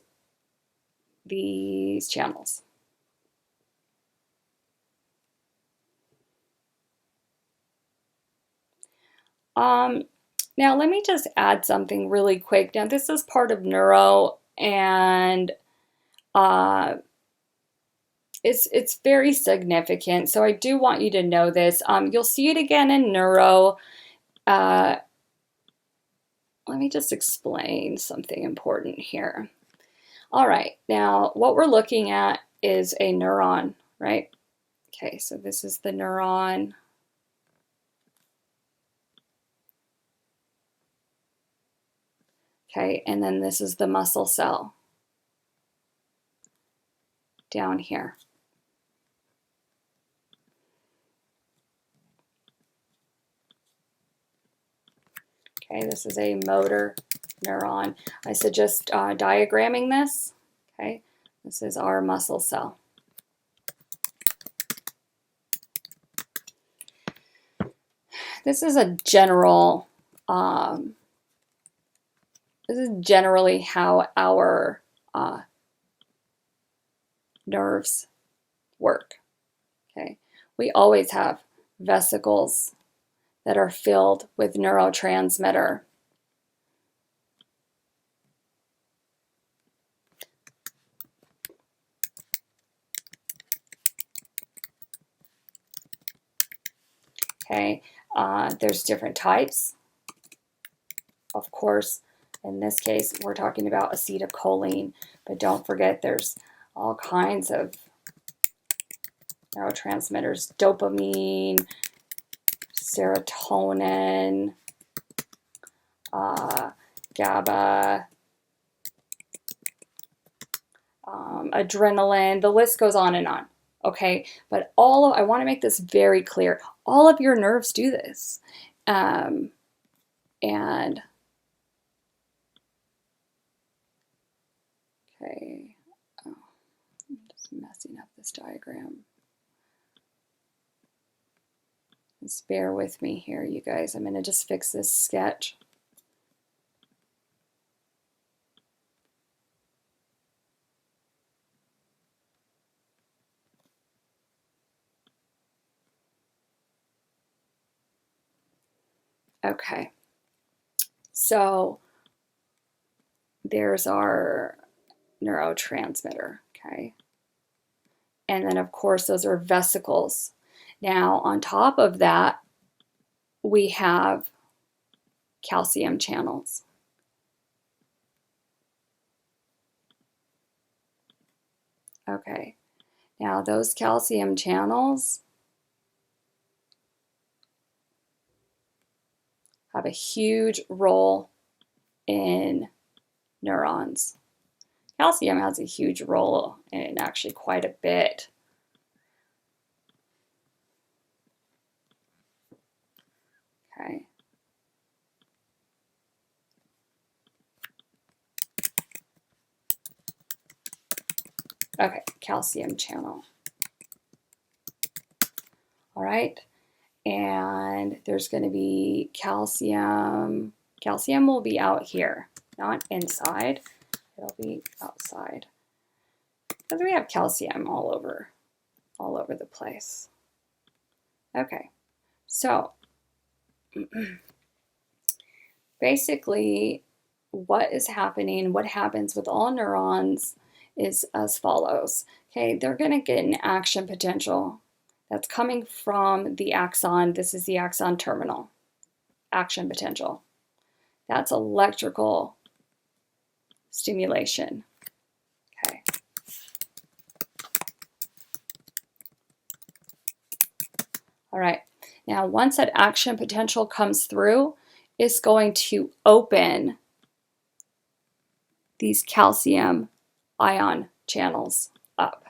Now let me just add something really quick. Now this is part of neuro, and it's very significant. So I do want you to know this. You'll see it again in neuro. Let me just explain something important here. All right, now what we're looking at is a neuron, right? Okay, so this is the neuron. Okay, and then this is the muscle cell down here. Okay, this is a motor neuron. I suggest diagramming this. Okay, this is our muscle cell. This is a general, this is generally how our nerves work. Okay, we always have vesicles that are filled with neurotransmitter. Okay, there's different types. Of course, in this case, we're talking about acetylcholine, but don't forget there's all kinds of neurotransmitters: dopamine, serotonin, GABA, adrenaline, the list goes on and on. Okay, but I want to make this very clear. All of your nerves do this. And okay, oh, I'm just messing up this diagram. Just bear with me here, you guys. I'm going to just fix this sketch. Okay, so there's our neurotransmitter, okay? And then, of course, those are vesicles. Now, on top of that, we have calcium channels. Okay, now those calcium channels have a huge role in neurons. Calcium has a huge role in actually quite a bit. Okay. Okay, calcium channel. All right, and there's going to be calcium. Calcium will be out here, not inside. It'll be outside. Because we have calcium all over the place. Okay, so basically what is happening, what happens with all neurons is as follows. Okay, they're going to get an action potential that's coming from the axon. This is the axon terminal. Action potential. That's electrical stimulation. Okay. All right. Now, once that action potential comes through, it's going to open these calcium ion channels up.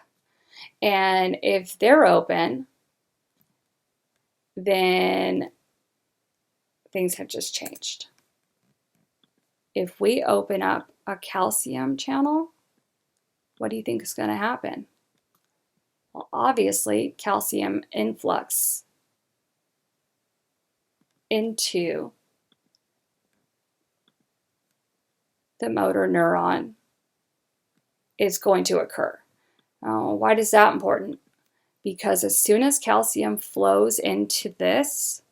And if they're open, then things have just changed. If we open up a calcium channel, what do you think is going to happen? Well, obviously, calcium influx into the motor neuron is going to occur. Why is that important? Because as soon as calcium flows into this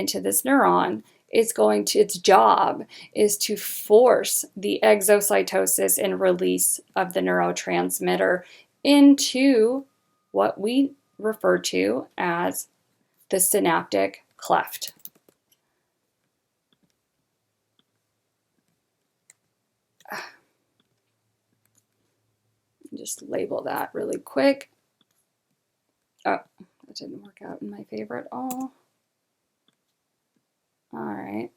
neuron, its job is to force the exocytosis and release of the neurotransmitter into what we refer to as the synaptic cleft. Just label that really quick. Oh, that didn't work out in my favor at all. All right.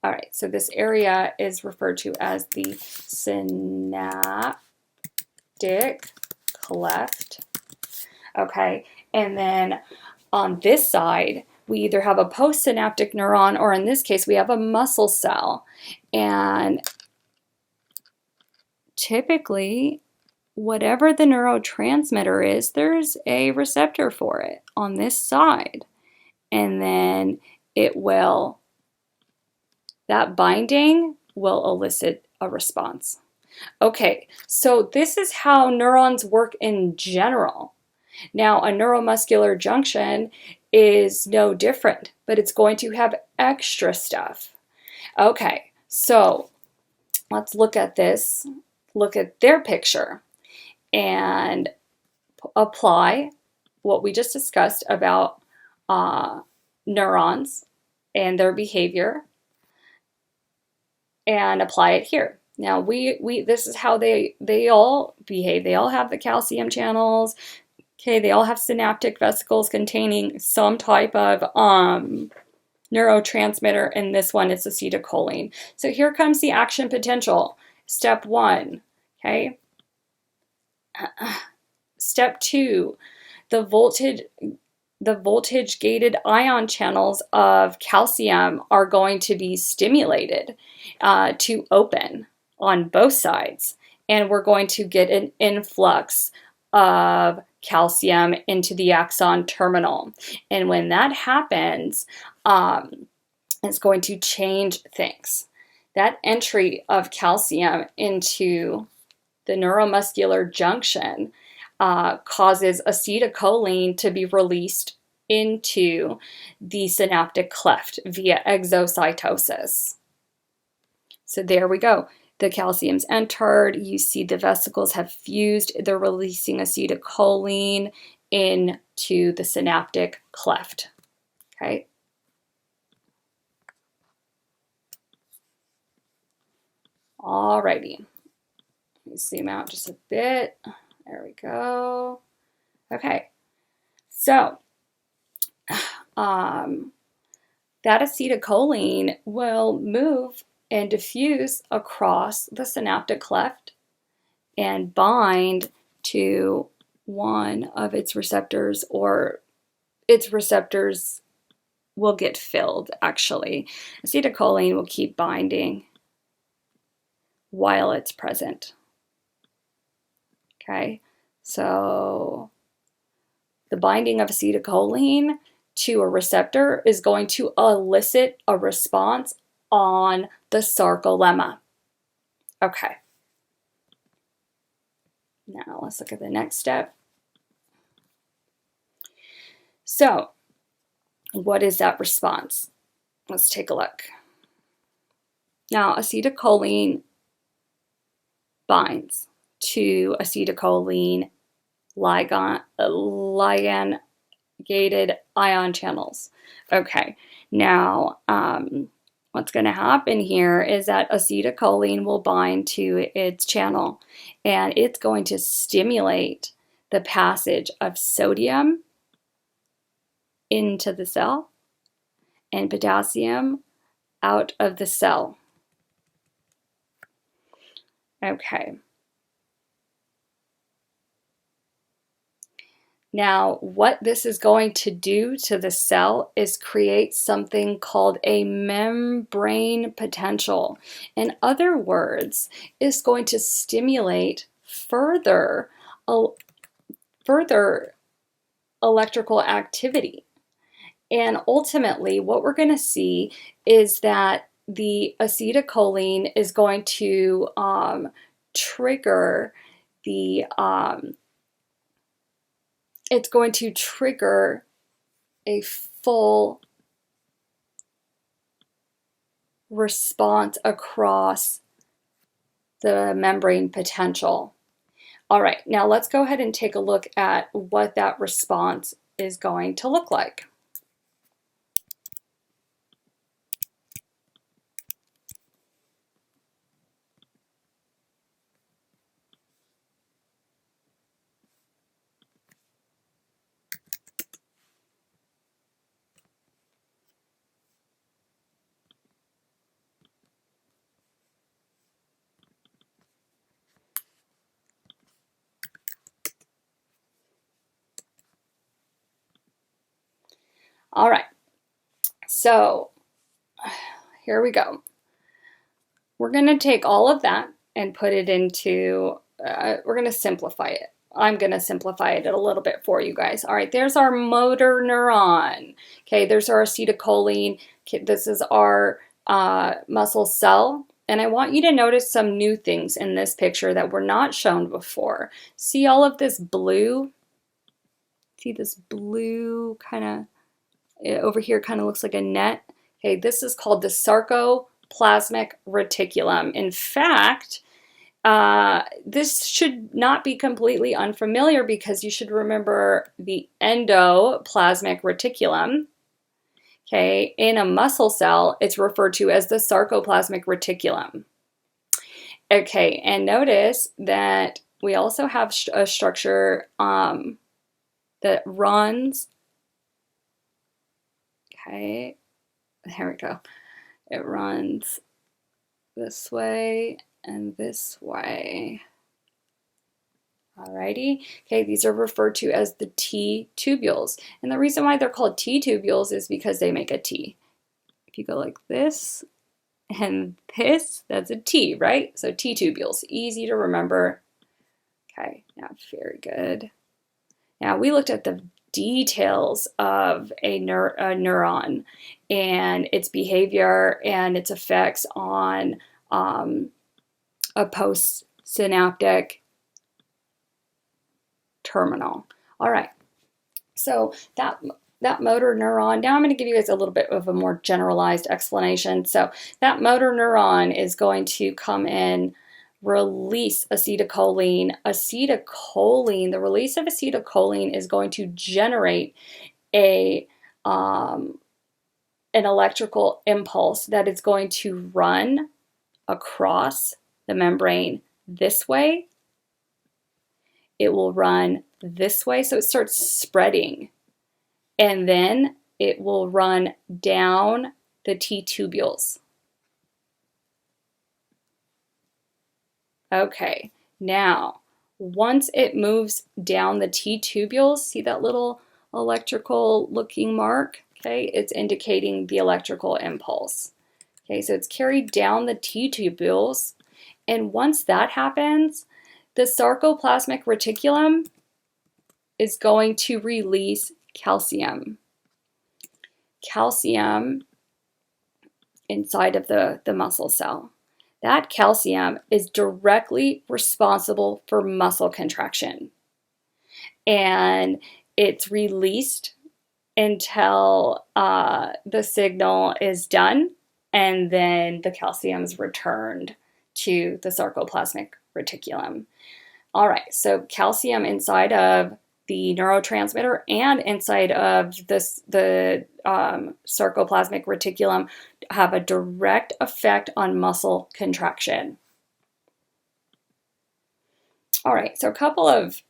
All right, so this area is referred to as the synaptic cleft. Okay, and then on this side, we either have a postsynaptic neuron, or in this case, we have a muscle cell. And typically, whatever the neurotransmitter is, there's a receptor for it on this side. And then that binding will elicit a response. Okay, so this is how neurons work in general. Now, a neuromuscular junction is no different, but it's going to have extra stuff. Okay, so let's look at this, look at their picture, and apply what we just discussed about neurons and their behavior, and apply it here. Now, this is how they all behave. They all have the calcium channels. Okay, they all have synaptic vesicles containing some type of neurotransmitter, and this one is acetylcholine. So here comes the action potential. Step 1, okay? Step 2, the voltage gated ion channels of calcium are going to be stimulated to open on both sides, and we're going to get an influx of calcium into the axon terminal. And when that happens, it's going to change things. That entry of calcium into the neuromuscular junction causes acetylcholine to be released into the synaptic cleft via exocytosis. So there we go. the calcium's entered. You see the vesicles have fused. They're releasing acetylcholine into the synaptic cleft. Okay. Alrighty. Let me zoom out just a bit. There we go. Okay. So, that acetylcholine will move and diffuse across the synaptic cleft and bind to one of its receptors, or its receptors will get filled, actually. Acetylcholine will keep binding while it's present. Okay, so the binding of acetylcholine to a receptor is going to elicit a response on the sarcolemma. Okay. Now let's look at the next step. So, what is that response? Let's take a look. Now, acetylcholine binds to acetylcholine ligand-gated ion channels. Okay, now what's going to happen here is that acetylcholine will bind to its channel, and it's going to stimulate the passage of sodium into the cell and potassium out of the cell. Okay. Now, what this is going to do to the cell is create something called a membrane potential. In other words, it's going to stimulate further electrical activity. And ultimately, what we're going to see is that the acetylcholine is going to trigger the it's going to trigger a full response across the membrane potential. All right, now let's go ahead and take a look at what that response is going to look like. All right, so here we go. We're going to take all of that and put it into, we're going to simplify it. I'm going to simplify it a little bit for you guys. All right, there's our motor neuron. Okay, there's our acetylcholine. Okay, this is our muscle cell. And I want you to notice some new things in this picture that were not shown before. See all of this blue? See this blue kind of, over here kind of looks like a net. Okay, this is called the Sarcoplasmic Reticulum. In fact, this should not be completely unfamiliar because you should remember the endoplasmic reticulum. Okay, in a muscle cell, it's referred to as the sarcoplasmic reticulum. Okay, and notice that we also have a structure that runs. Okay, there we go. It runs this way and this way. Alrighty. Okay, these are referred to as the T tubules. And the reason why they're called T tubules is because they make a T. If you go like this and this, that's a T, right? So T tubules, easy to remember. Okay, now very good. Now we looked at the details of a neuron and its behavior and its effects on a postsynaptic terminal. All right, so that that motor neuron, now I'm going to give you guys a little bit of a more generalized explanation. So that motor neuron is going to come in, release acetylcholine. The release of acetylcholine is going to generate a an electrical impulse that is going to run across the membrane this way. It will run this way, so it starts spreading. And then it will run down the T-tubules. Okay, now, once it moves down the T-tubules, see that little electrical looking mark? Okay, it's indicating the electrical impulse. Okay, so it's carried down the T-tubules, and once that happens, the Sarcoplasmic Reticulum is going to release calcium. Calcium inside of the muscle cell. That calcium is directly responsible for muscle contraction. And it's released until the signal is done, and then the calcium is returned to the sarcoplasmic reticulum. All right, so calcium inside of the neurotransmitter and inside of the sarcoplasmic reticulum have a direct effect on muscle contraction. All right, so a couple of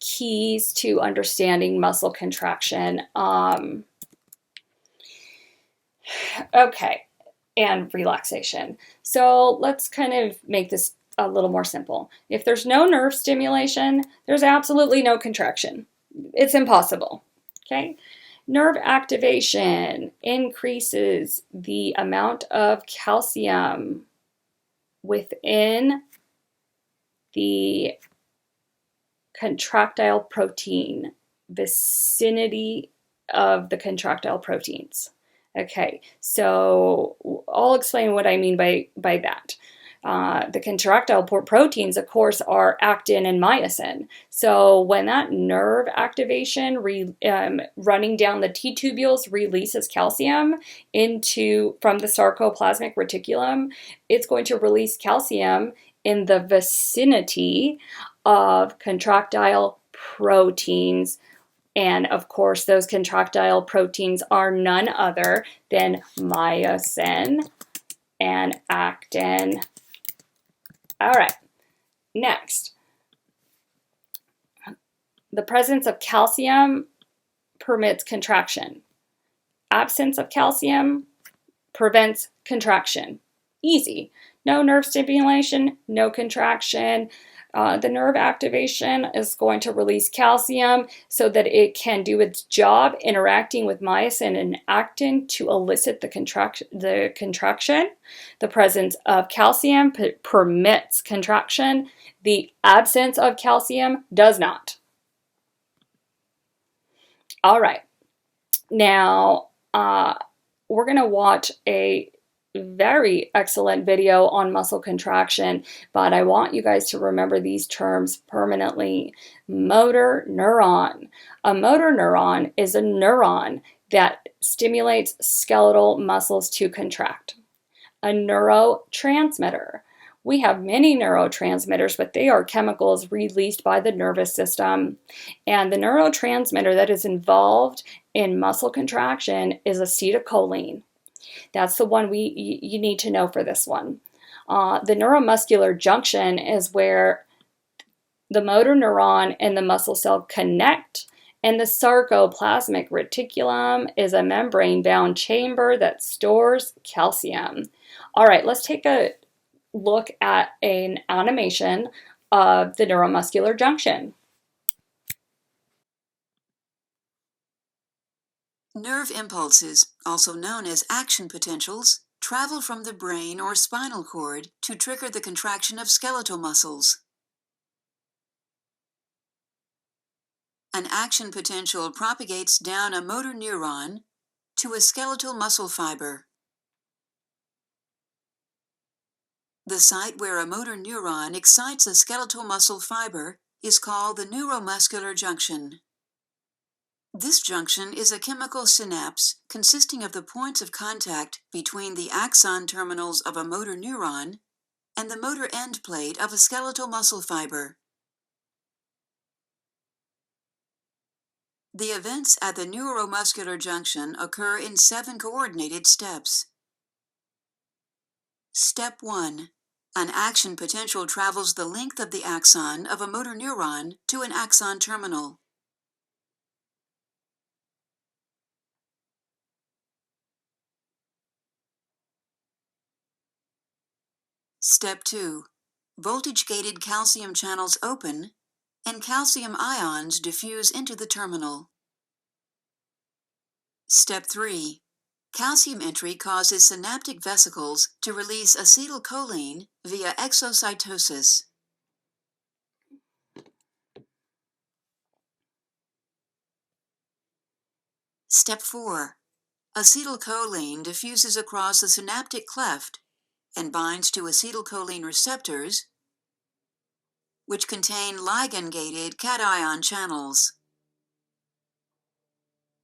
keys to understanding muscle contraction. Okay, and relaxation. So let's kind of make this a little more simple. If there's no nerve stimulation, there's absolutely no contraction. It's impossible, okay? Nerve activation increases the amount of calcium within the contractile protein, vicinity of the contractile proteins. Okay, so I'll explain what I mean by that. The contractile proteins, of course, are actin and myosin. So when that nerve activation running down the T-tubules releases calcium from the sarcoplasmic reticulum, it's going to release calcium in the vicinity of contractile proteins. And of course, those contractile proteins are none other than myosin and actin. All right, next. The presence of calcium permits contraction. Absence of calcium prevents contraction. Easy. No nerve stimulation, no contraction. The nerve activation is going to release calcium so that it can do its job interacting with myosin and actin to elicit the contraction. The presence of calcium permits contraction. The absence of calcium does not. All right. Now, we're going to watch a very excellent video on muscle contraction, but I want you guys to remember these terms permanently. Motor neuron. A motor neuron is a neuron that stimulates skeletal muscles to contract. A neurotransmitter. We have many neurotransmitters, but they are chemicals released by the nervous system. And the neurotransmitter that is involved in muscle contraction is acetylcholine. That's the one you need to know for this one. The neuromuscular junction is where the motor neuron and the muscle cell connect, and the sarcoplasmic reticulum is a membrane-bound chamber that stores calcium. All right, let's take a look at an animation of the neuromuscular junction. Nerve impulses, also known as action potentials, travel from the brain or spinal cord to trigger the contraction of skeletal muscles. An action potential propagates down a motor neuron to a skeletal muscle fiber. The site where a motor neuron excites a skeletal muscle fiber is called the neuromuscular junction. This junction is a chemical synapse consisting of the points of contact between the axon terminals of a motor neuron and the motor end plate of a skeletal muscle fiber. The events at the neuromuscular junction occur in 7 coordinated steps. Step 1. An action potential travels the length of the axon of a motor neuron to an axon terminal. Step 2. Voltage-gated calcium channels open and calcium ions diffuse into the terminal. Step 3. Calcium entry causes synaptic vesicles to release acetylcholine via exocytosis. Step 4. Acetylcholine diffuses across the synaptic cleft and binds to acetylcholine receptors, which contain ligand-gated cation channels.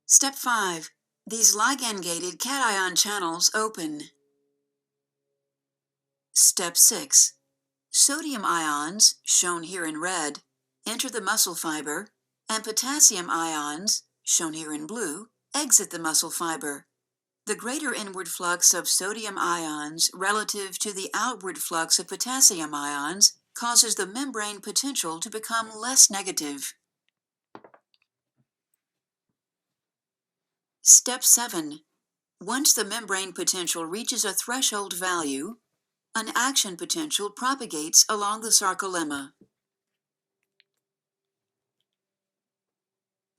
Step 5. These ligand-gated cation channels open. Step 6. Sodium ions, shown here in red, enter the muscle fiber, and potassium ions, shown here in blue, exit the muscle fiber. The greater inward flux of sodium ions relative to the outward flux of potassium ions causes the membrane potential to become less negative. Step 7. Once the membrane potential reaches a threshold value, an action potential propagates along the sarcolemma.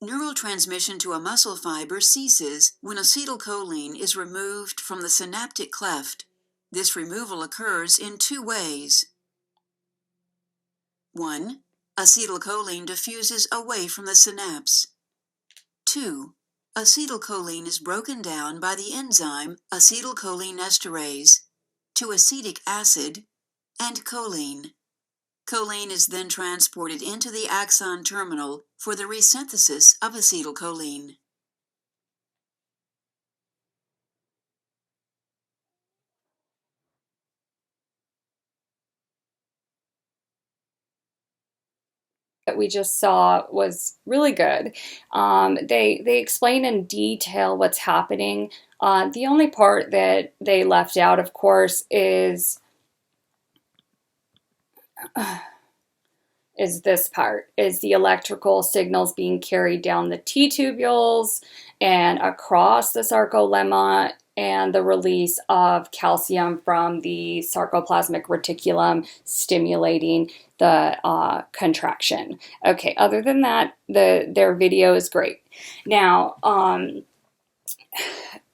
Neural transmission to a muscle fiber ceases when acetylcholine is removed from the synaptic cleft. This removal occurs in 2 ways. 1. Acetylcholine diffuses away from the synapse. 2. Acetylcholine is broken down by the enzyme acetylcholinesterase to acetic acid and choline. Choline is then transported into the axon terminal for the resynthesis of acetylcholine. That we just saw was really good. They explain in detail what's happening. The only part that they left out, of course, is this part, is the electrical signals being carried down the T-tubules and across the sarcolemma, and the release of calcium from the Sarcoplasmic Reticulum stimulating the contraction. Okay, other than that, their video is great. Now,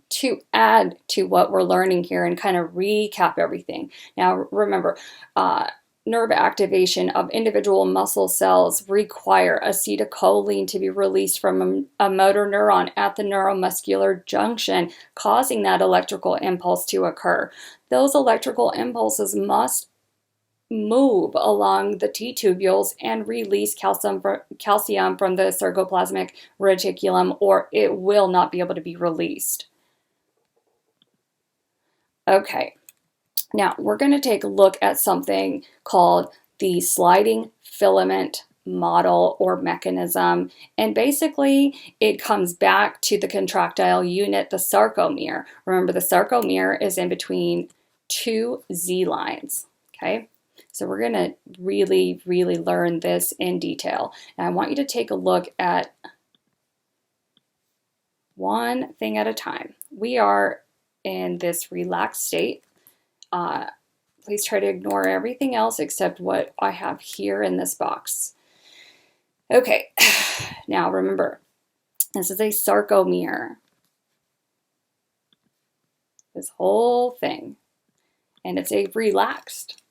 to add to what we're learning here and kind of recap everything. Now, remember, nerve activation of individual muscle cells require acetylcholine to be released from a motor neuron at the neuromuscular junction, causing that electrical impulse to occur. Those electrical impulses must move along the T-tubules and release calcium from the sarcoplasmic reticulum, or it will not be able to be released. Okay. Now, we're going to take a look at something called the sliding filament model or mechanism. And basically, it comes back to the contractile unit, the sarcomere. Remember, the sarcomere is in between 2 Z lines. Okay? So we're going to really, really learn this in detail. And I want you to take a look at one thing at a time. We are in this relaxed state. Please try to ignore everything else except what I have here in this box. Okay, now remember, this is a sarcomere. This whole thing. And it's a relaxed.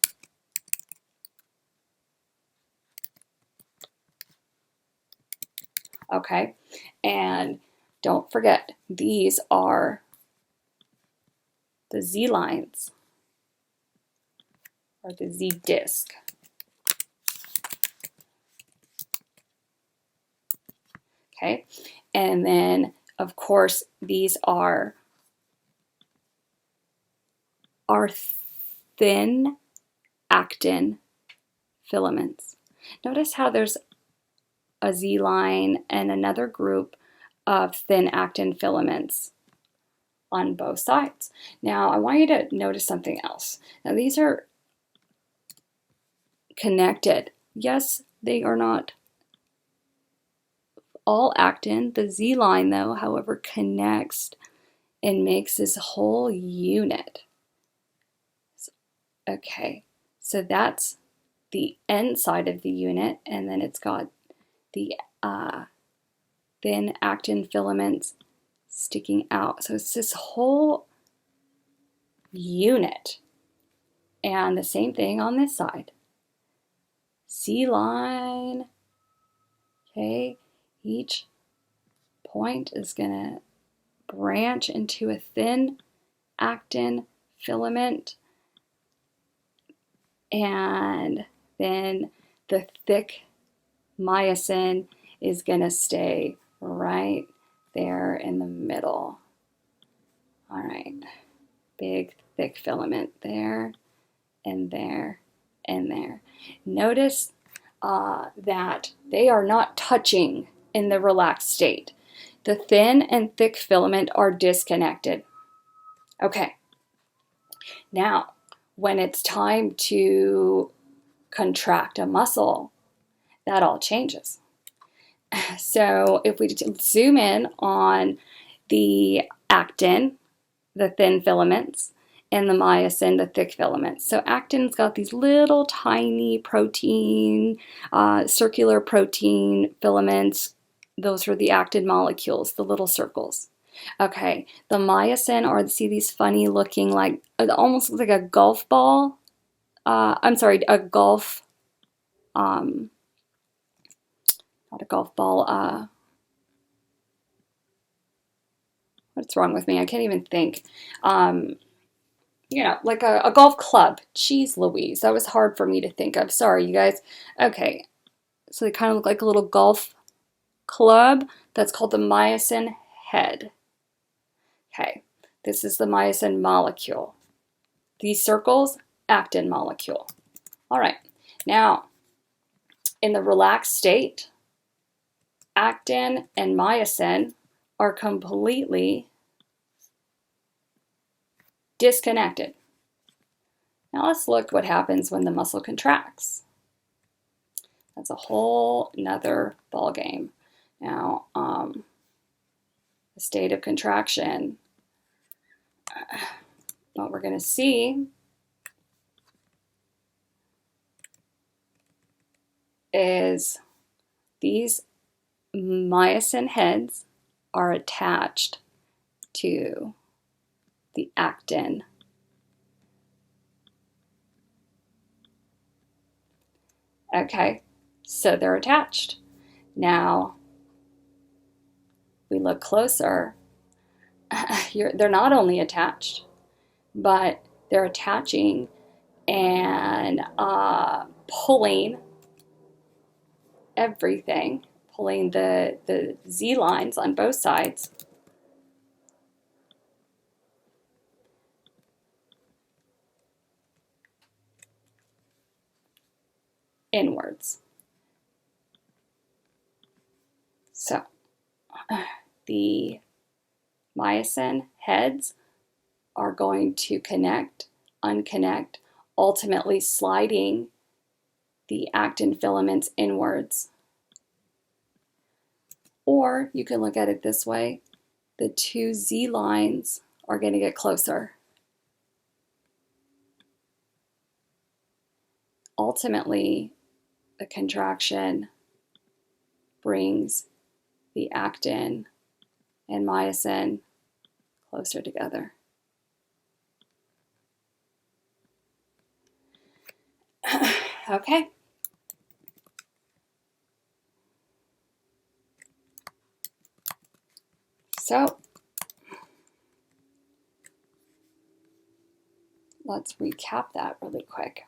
Okay, and don't forget, these are the Z lines, or the Z disc. Okay, And then, of course, these are thin actin filaments. Notice how there's a Z line and another group of thin actin filaments on both sides. Now, I want you to notice something else. Now, these are connected. Yes, they are not all actin. The Z line, though, however, connects and makes this whole unit. Okay, so that's the end side of the unit, and then it's got the thin actin filaments sticking out. So it's this whole unit. And the same thing on this side. C line. Okay, each point is going to branch into a thin actin filament, and then the thick myosin is going to stay right there in the middle. All right, big thick filament there and there and there. Notice that they are not touching in the relaxed state. The thin and thick filament are disconnected. Okay, now when it's time to contract a muscle, that all changes. So if we zoom in on the actin, the thin filaments, and the myosin, the thick filaments. So actin's got these little tiny protein, circular protein filaments. Those are the actin molecules, the little circles. Okay, the myosin are, see these funny looking, like, it almost looks like a golf ball. I'm sorry, a golf, not a golf ball, what's wrong with me? I can't even think. You know, like a golf club. Jeez Louise, that was hard for me to think of. Sorry, you guys. Okay, so they kind of look like a little golf club. That's called the myosin head. Okay, this is the myosin molecule. These circles, actin molecule. All right, now in the relaxed state, actin and myosin are completely disconnected. Now let's look what happens when the muscle contracts. That's a whole nother ball game. Now, the state of contraction, what we're going to see is these myosin heads are attached to the actin. Okay, so they're attached. Now, we look closer, they're not only attached, but they're attaching and pulling everything, pulling the Z lines on both sides inwards. So the myosin heads are going to connect, unconnect, ultimately sliding the actin filaments inwards. Or you can look at it this way, the two Z lines are going to get closer. Ultimately, the contraction brings the actin and myosin closer together. Okay. So let's recap that really quick.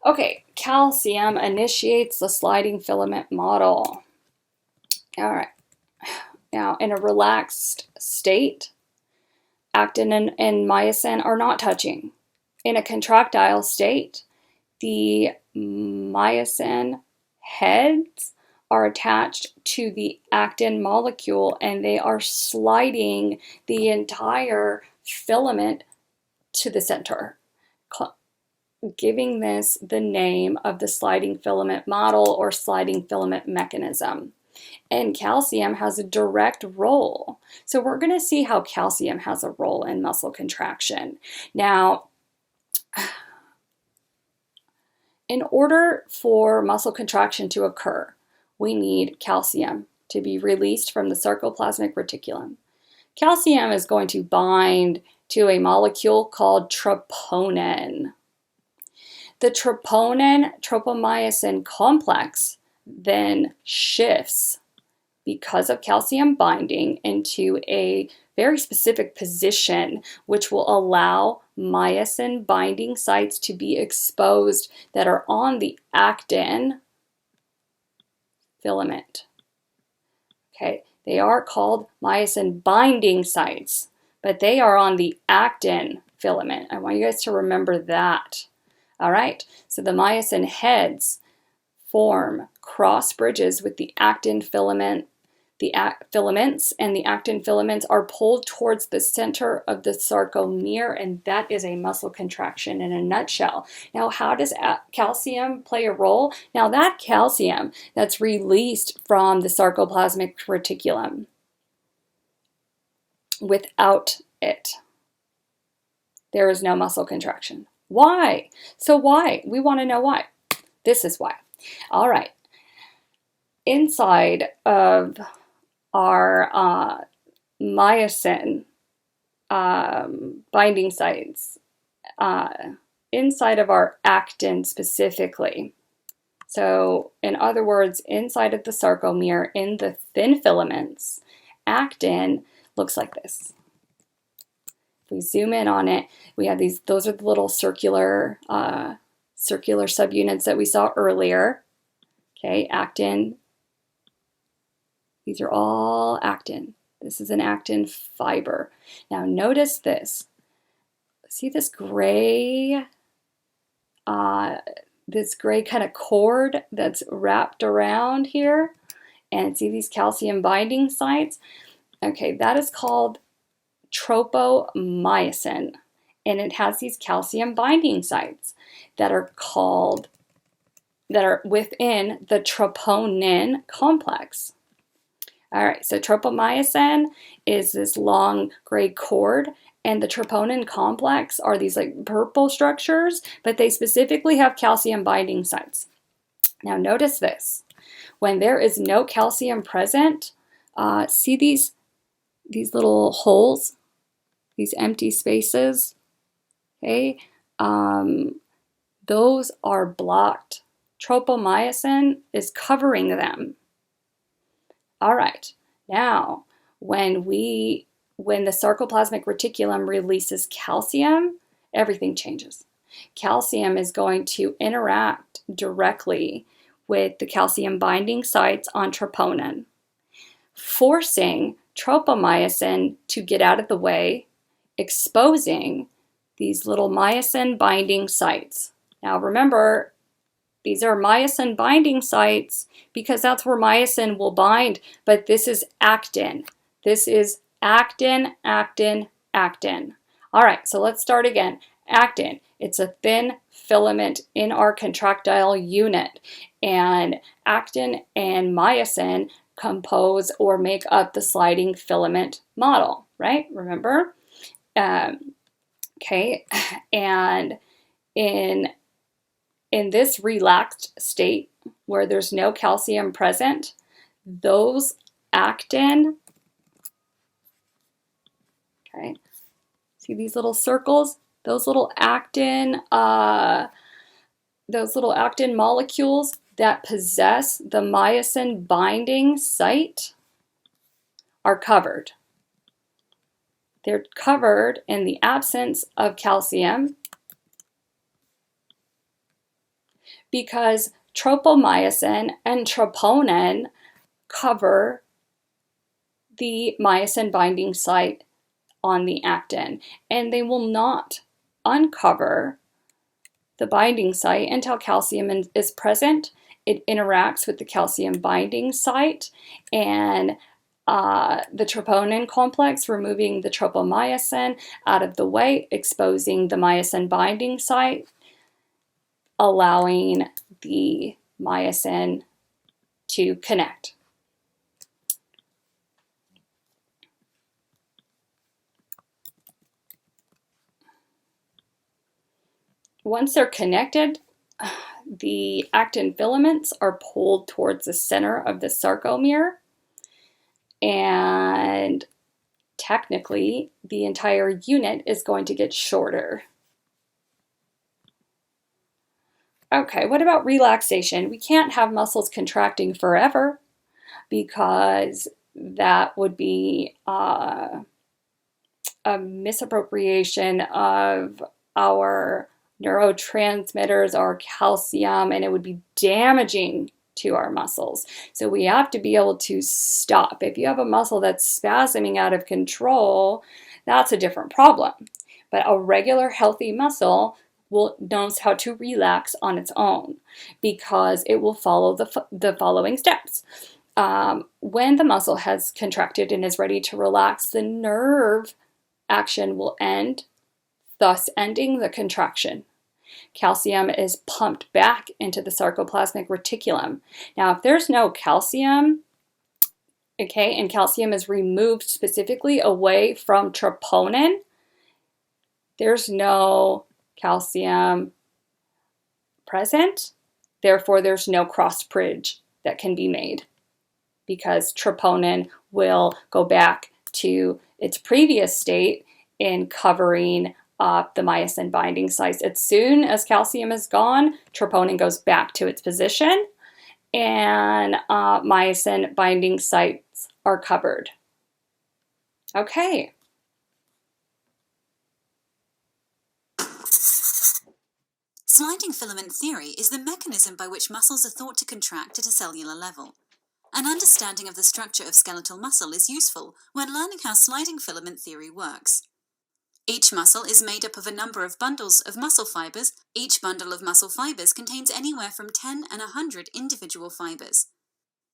Okay, calcium initiates the sliding filament model. All right. Now, in a relaxed state, actin and myosin are not touching. In a contractile state, the myosin heads are attached to the actin molecule and they are sliding the entire filament to the center, giving this the name of the sliding filament model or sliding filament mechanism. And calcium has a direct role. So we're going to see how calcium has a role in muscle contraction. Now, in order for muscle contraction to occur, we need calcium to be released from the sarcoplasmic reticulum. Calcium is going to bind to a molecule called troponin. The troponin-tropomyosin complex then shifts because of calcium binding into a very specific position, which will allow myosin binding sites to be exposed that are on the actin filament. Okay, they are called myosin binding sites, but they are on the actin filament. I want you guys to remember that. All right, so the myosin heads form cross bridges with the actin filament. The filaments and the actin filaments are pulled towards the center of the sarcomere, and that is a muscle contraction in a nutshell. Now, how does calcium play a role? Now, that calcium that's released from the sarcoplasmic reticulum, without it, there is no muscle contraction. Why? So why? We want to know why. This is why. All right. Inside of our myosin binding sites, inside of our actin specifically. So in other words, inside of the sarcomere, in the thin filaments, actin looks like this. If we zoom in on it, we have these, those are the little circular subunits that we saw earlier. Okay, actin. These are all actin. This is an actin fiber. Now notice this. See this gray kind of cord that's wrapped around here? And see these calcium binding sites? Okay, that is called tropomyosin. And it has these calcium binding sites that are within the troponin complex. All right, so tropomyosin is this long gray cord, and the troponin complex are these like purple structures, but they specifically have calcium binding sites. Now notice this. When there is no calcium present, see these little holes, these empty spaces, okay? Those are blocked. Tropomyosin is covering them. All right, now when the sarcoplasmic reticulum releases calcium, everything changes. Calcium is going to interact directly with the calcium binding sites on troponin, forcing tropomyosin to get out of the way, exposing these little myosin binding sites. Now remember, these are myosin binding sites because that's where myosin will bind, but this is actin. This is actin, actin, actin. All right, so let's start again. Actin, it's a thin filament in our contractile unit, and actin and myosin compose or make up the sliding filament model, right? Remember? Okay, and in this relaxed state where there's no calcium present, those actin, okay, see these little circles? Those little actin molecules that possess the myosin binding site are covered. They're covered in the absence of calcium. because tropomyosin and troponin cover the myosin binding site on the actin, and they will not uncover the binding site until calcium is present. It interacts with the calcium binding site and the troponin complex, removing the tropomyosin out of the way, exposing the myosin binding site, allowing the myosin to connect. Once they're connected, the actin filaments are pulled towards the center of the sarcomere, and technically the entire unit is going to get shorter. Okay, what about relaxation? We can't have muscles contracting forever because that would be a misappropriation of our neurotransmitters, our calcium, and it would be damaging to our muscles. So we have to be able to stop. If you have a muscle that's spasming out of control, that's a different problem. But a regular healthy muscle knows how to relax on its own because it will follow the following steps. When the muscle has contracted and is ready to relax, the nerve action will end, thus ending the contraction. Calcium is pumped back into the sarcoplasmic reticulum. Now, if there's no calcium, okay, and calcium is removed specifically away from troponin, there's no calcium present. Therefore, there's no cross bridge that can be made because troponin will go back to its previous state in covering up the myosin binding sites. As soon as calcium is gone, troponin goes back to its position and myosin binding sites are covered. Okay. Sliding filament theory is the mechanism by which muscles are thought to contract at a cellular level. An understanding of the structure of skeletal muscle is useful when learning how sliding filament theory works. Each muscle is made up of a number of bundles of muscle fibers. Each bundle of muscle fibers contains anywhere from 10 and 100 individual fibers.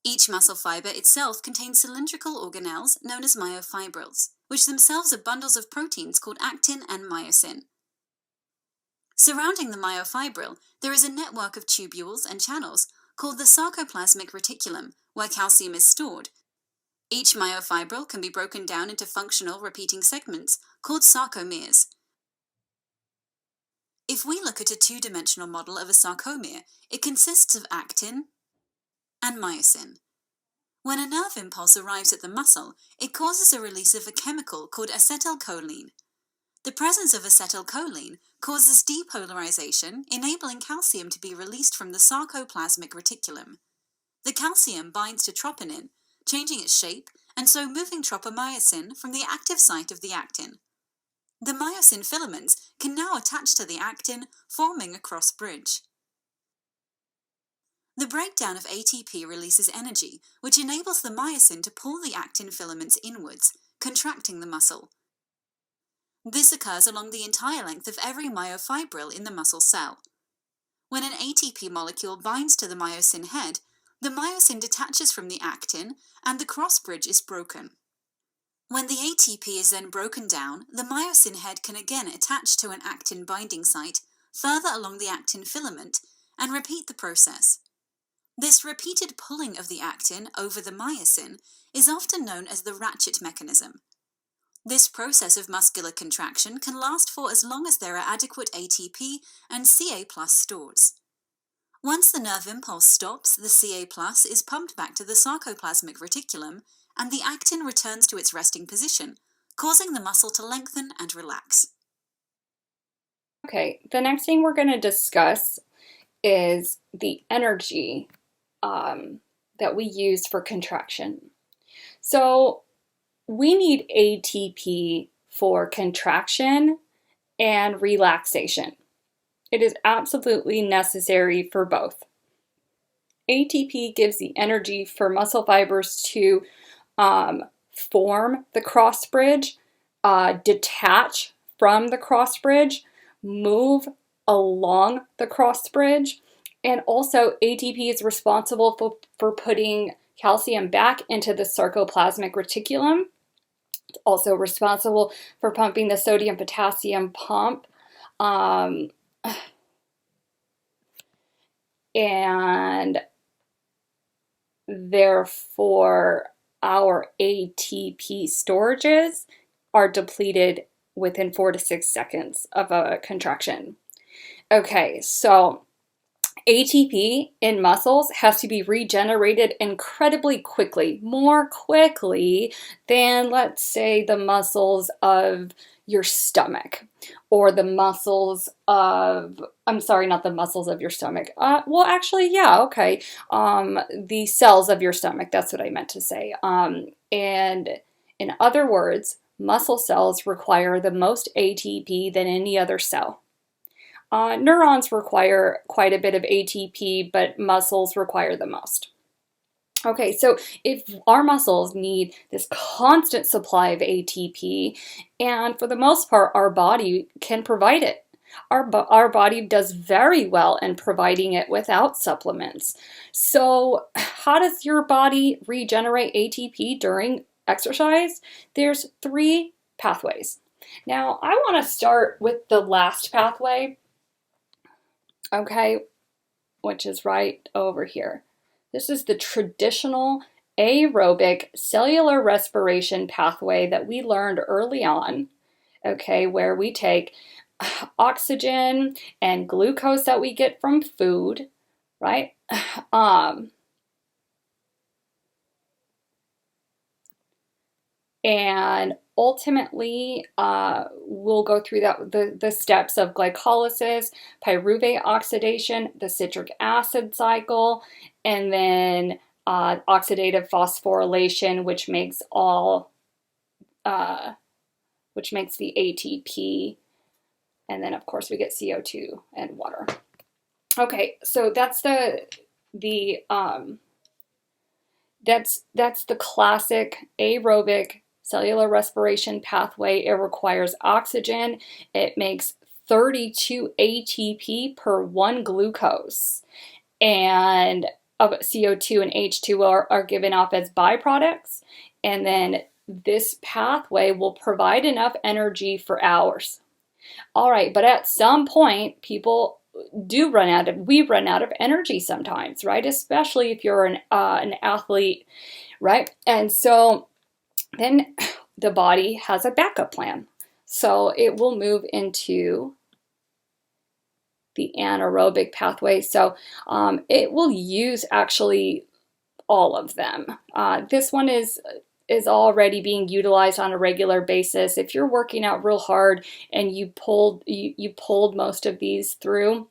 Each muscle fiber itself contains cylindrical organelles known as myofibrils, which themselves are bundles of proteins called actin and myosin. Surrounding the myofibril, there is a network of tubules and channels called the Sarcoplasmic Reticulum, where calcium is stored. Each myofibril can be broken down into functional repeating segments called sarcomeres. If we look at a two-dimensional model of a sarcomere, it consists of actin and myosin. When a nerve impulse arrives at the muscle, it causes a release of a chemical called acetylcholine. The presence of acetylcholine causes depolarization, enabling calcium to be released from the sarcoplasmic reticulum. The calcium binds to troponin, changing its shape and so moving tropomyosin from the active site of the actin. The myosin filaments can now attach to the actin, forming a cross bridge. The breakdown of ATP releases energy, which enables the myosin to pull the actin filaments inwards, contracting the muscle. This occurs along the entire length of every myofibril in the muscle cell. When an ATP molecule binds to the myosin head, the myosin detaches from the actin and the cross bridge is broken. When the ATP is then broken down, the myosin head can again attach to an actin binding site further along the actin filament and repeat the process. This repeated pulling of the actin over the myosin is often known as the Ratchet Mechanism. This process of muscular contraction can last for as long as there are adequate ATP and Ca+ stores. Once the nerve impulse stops, the Ca+ is pumped back to the sarcoplasmic reticulum and the actin returns to its resting position, causing the muscle to lengthen and relax. Okay, the next thing we're going to discuss is the energy that we use for contraction. So we need ATP for contraction and relaxation. It is absolutely necessary for both. ATP gives the energy for muscle fibers to form the cross bridge, detach from the cross bridge, move along the cross bridge, and also ATP is responsible for putting calcium back into the sarcoplasmic reticulum. It's also responsible for pumping the sodium-potassium pump. And therefore, our ATP storages are depleted within 4 to 6 seconds of a contraction. Okay, so ATP in muscles has to be regenerated incredibly quickly, more quickly than, let's say, the muscles of your stomach or the muscles of, I'm sorry, not the muscles of your stomach. Well, actually, yeah, okay. The cells of your stomach, that's what I meant to say. And in other words, muscle cells require the most ATP than any other cell. Neurons require quite a bit of ATP, but muscles require the most. Okay, so if our muscles need this constant supply of ATP, and for the most part, our body can provide it. Our body does very well in providing it without supplements. So how does your body regenerate ATP during exercise? There's 3 pathways. Now, I want to start with the last pathway, okay, which is right over here. This is the traditional aerobic cellular respiration pathway that we learned early on, okay, where we take oxygen and glucose that we get from food, right? And ultimately, we'll go through the steps of glycolysis, pyruvate oxidation, the citric acid cycle, and then oxidative phosphorylation, which makes the ATP, and then of course we get CO2 and water. Okay, so that's the classic aerobic cellular respiration pathway. It requires oxygen. It makes 32 ATP per 1 glucose. And CO2 and H2O are given off as byproducts. And then this pathway will provide enough energy for hours. All right, but at some point, we run out of energy sometimes, right? Especially if you're an athlete, right? And so then the body has a backup plan. So it will move into the anaerobic pathway. So it will use actually all of them. This one is already being utilized on a regular basis. If you're working out real hard and you pulled most of these through,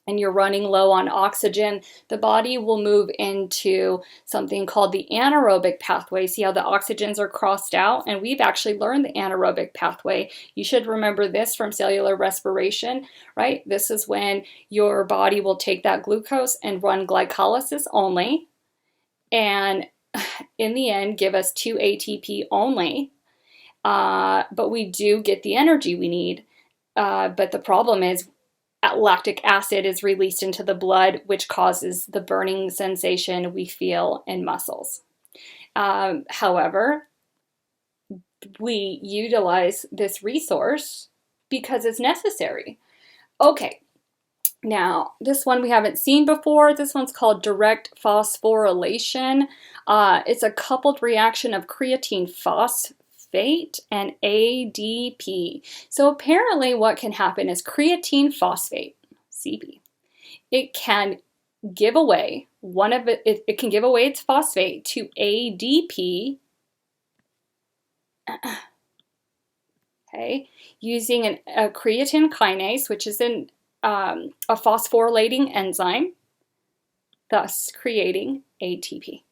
and you're running low on oxygen, the body will move into something called the anaerobic pathway. See how the oxygens are crossed out? And we've actually learned the anaerobic pathway. You should remember this from cellular respiration, right? This is when your body will take that glucose and run glycolysis only, and in the end give us 2 ATP only. But we do get the energy we need. But the problem is lactic acid is released into the blood, which causes the burning sensation we feel in muscles. However, we utilize this resource because it's necessary. Okay, now this one we haven't seen before. This one's called direct phosphorylation. It's a coupled reaction of creatine phosphate and ADP. So apparently what can happen is creatine phosphate, CP, it can give away it can give away its phosphate to ADP, okay, using a creatine kinase, which is a phosphorylating enzyme, thus creating ATP.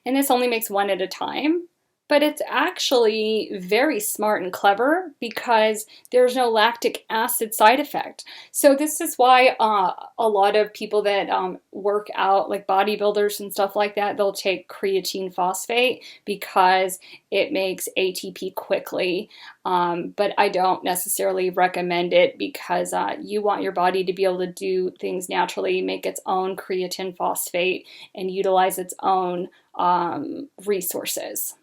And this only makes one at a time. but it's actually very smart and clever because there's no lactic acid side effect. So this is why a lot of people that work out, like bodybuilders and stuff like that, they'll take creatine phosphate because it makes ATP quickly. But I don't necessarily recommend it because you want your body to be able to do things naturally, make its own creatine phosphate, and utilize its own resources.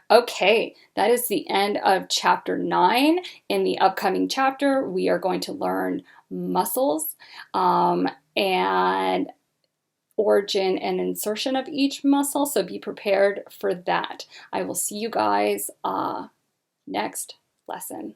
Okay, that is the end of chapter 9. In the upcoming chapter, we are going to learn muscles and origin and insertion of each muscle, so be prepared for that. I will see you guys next lesson.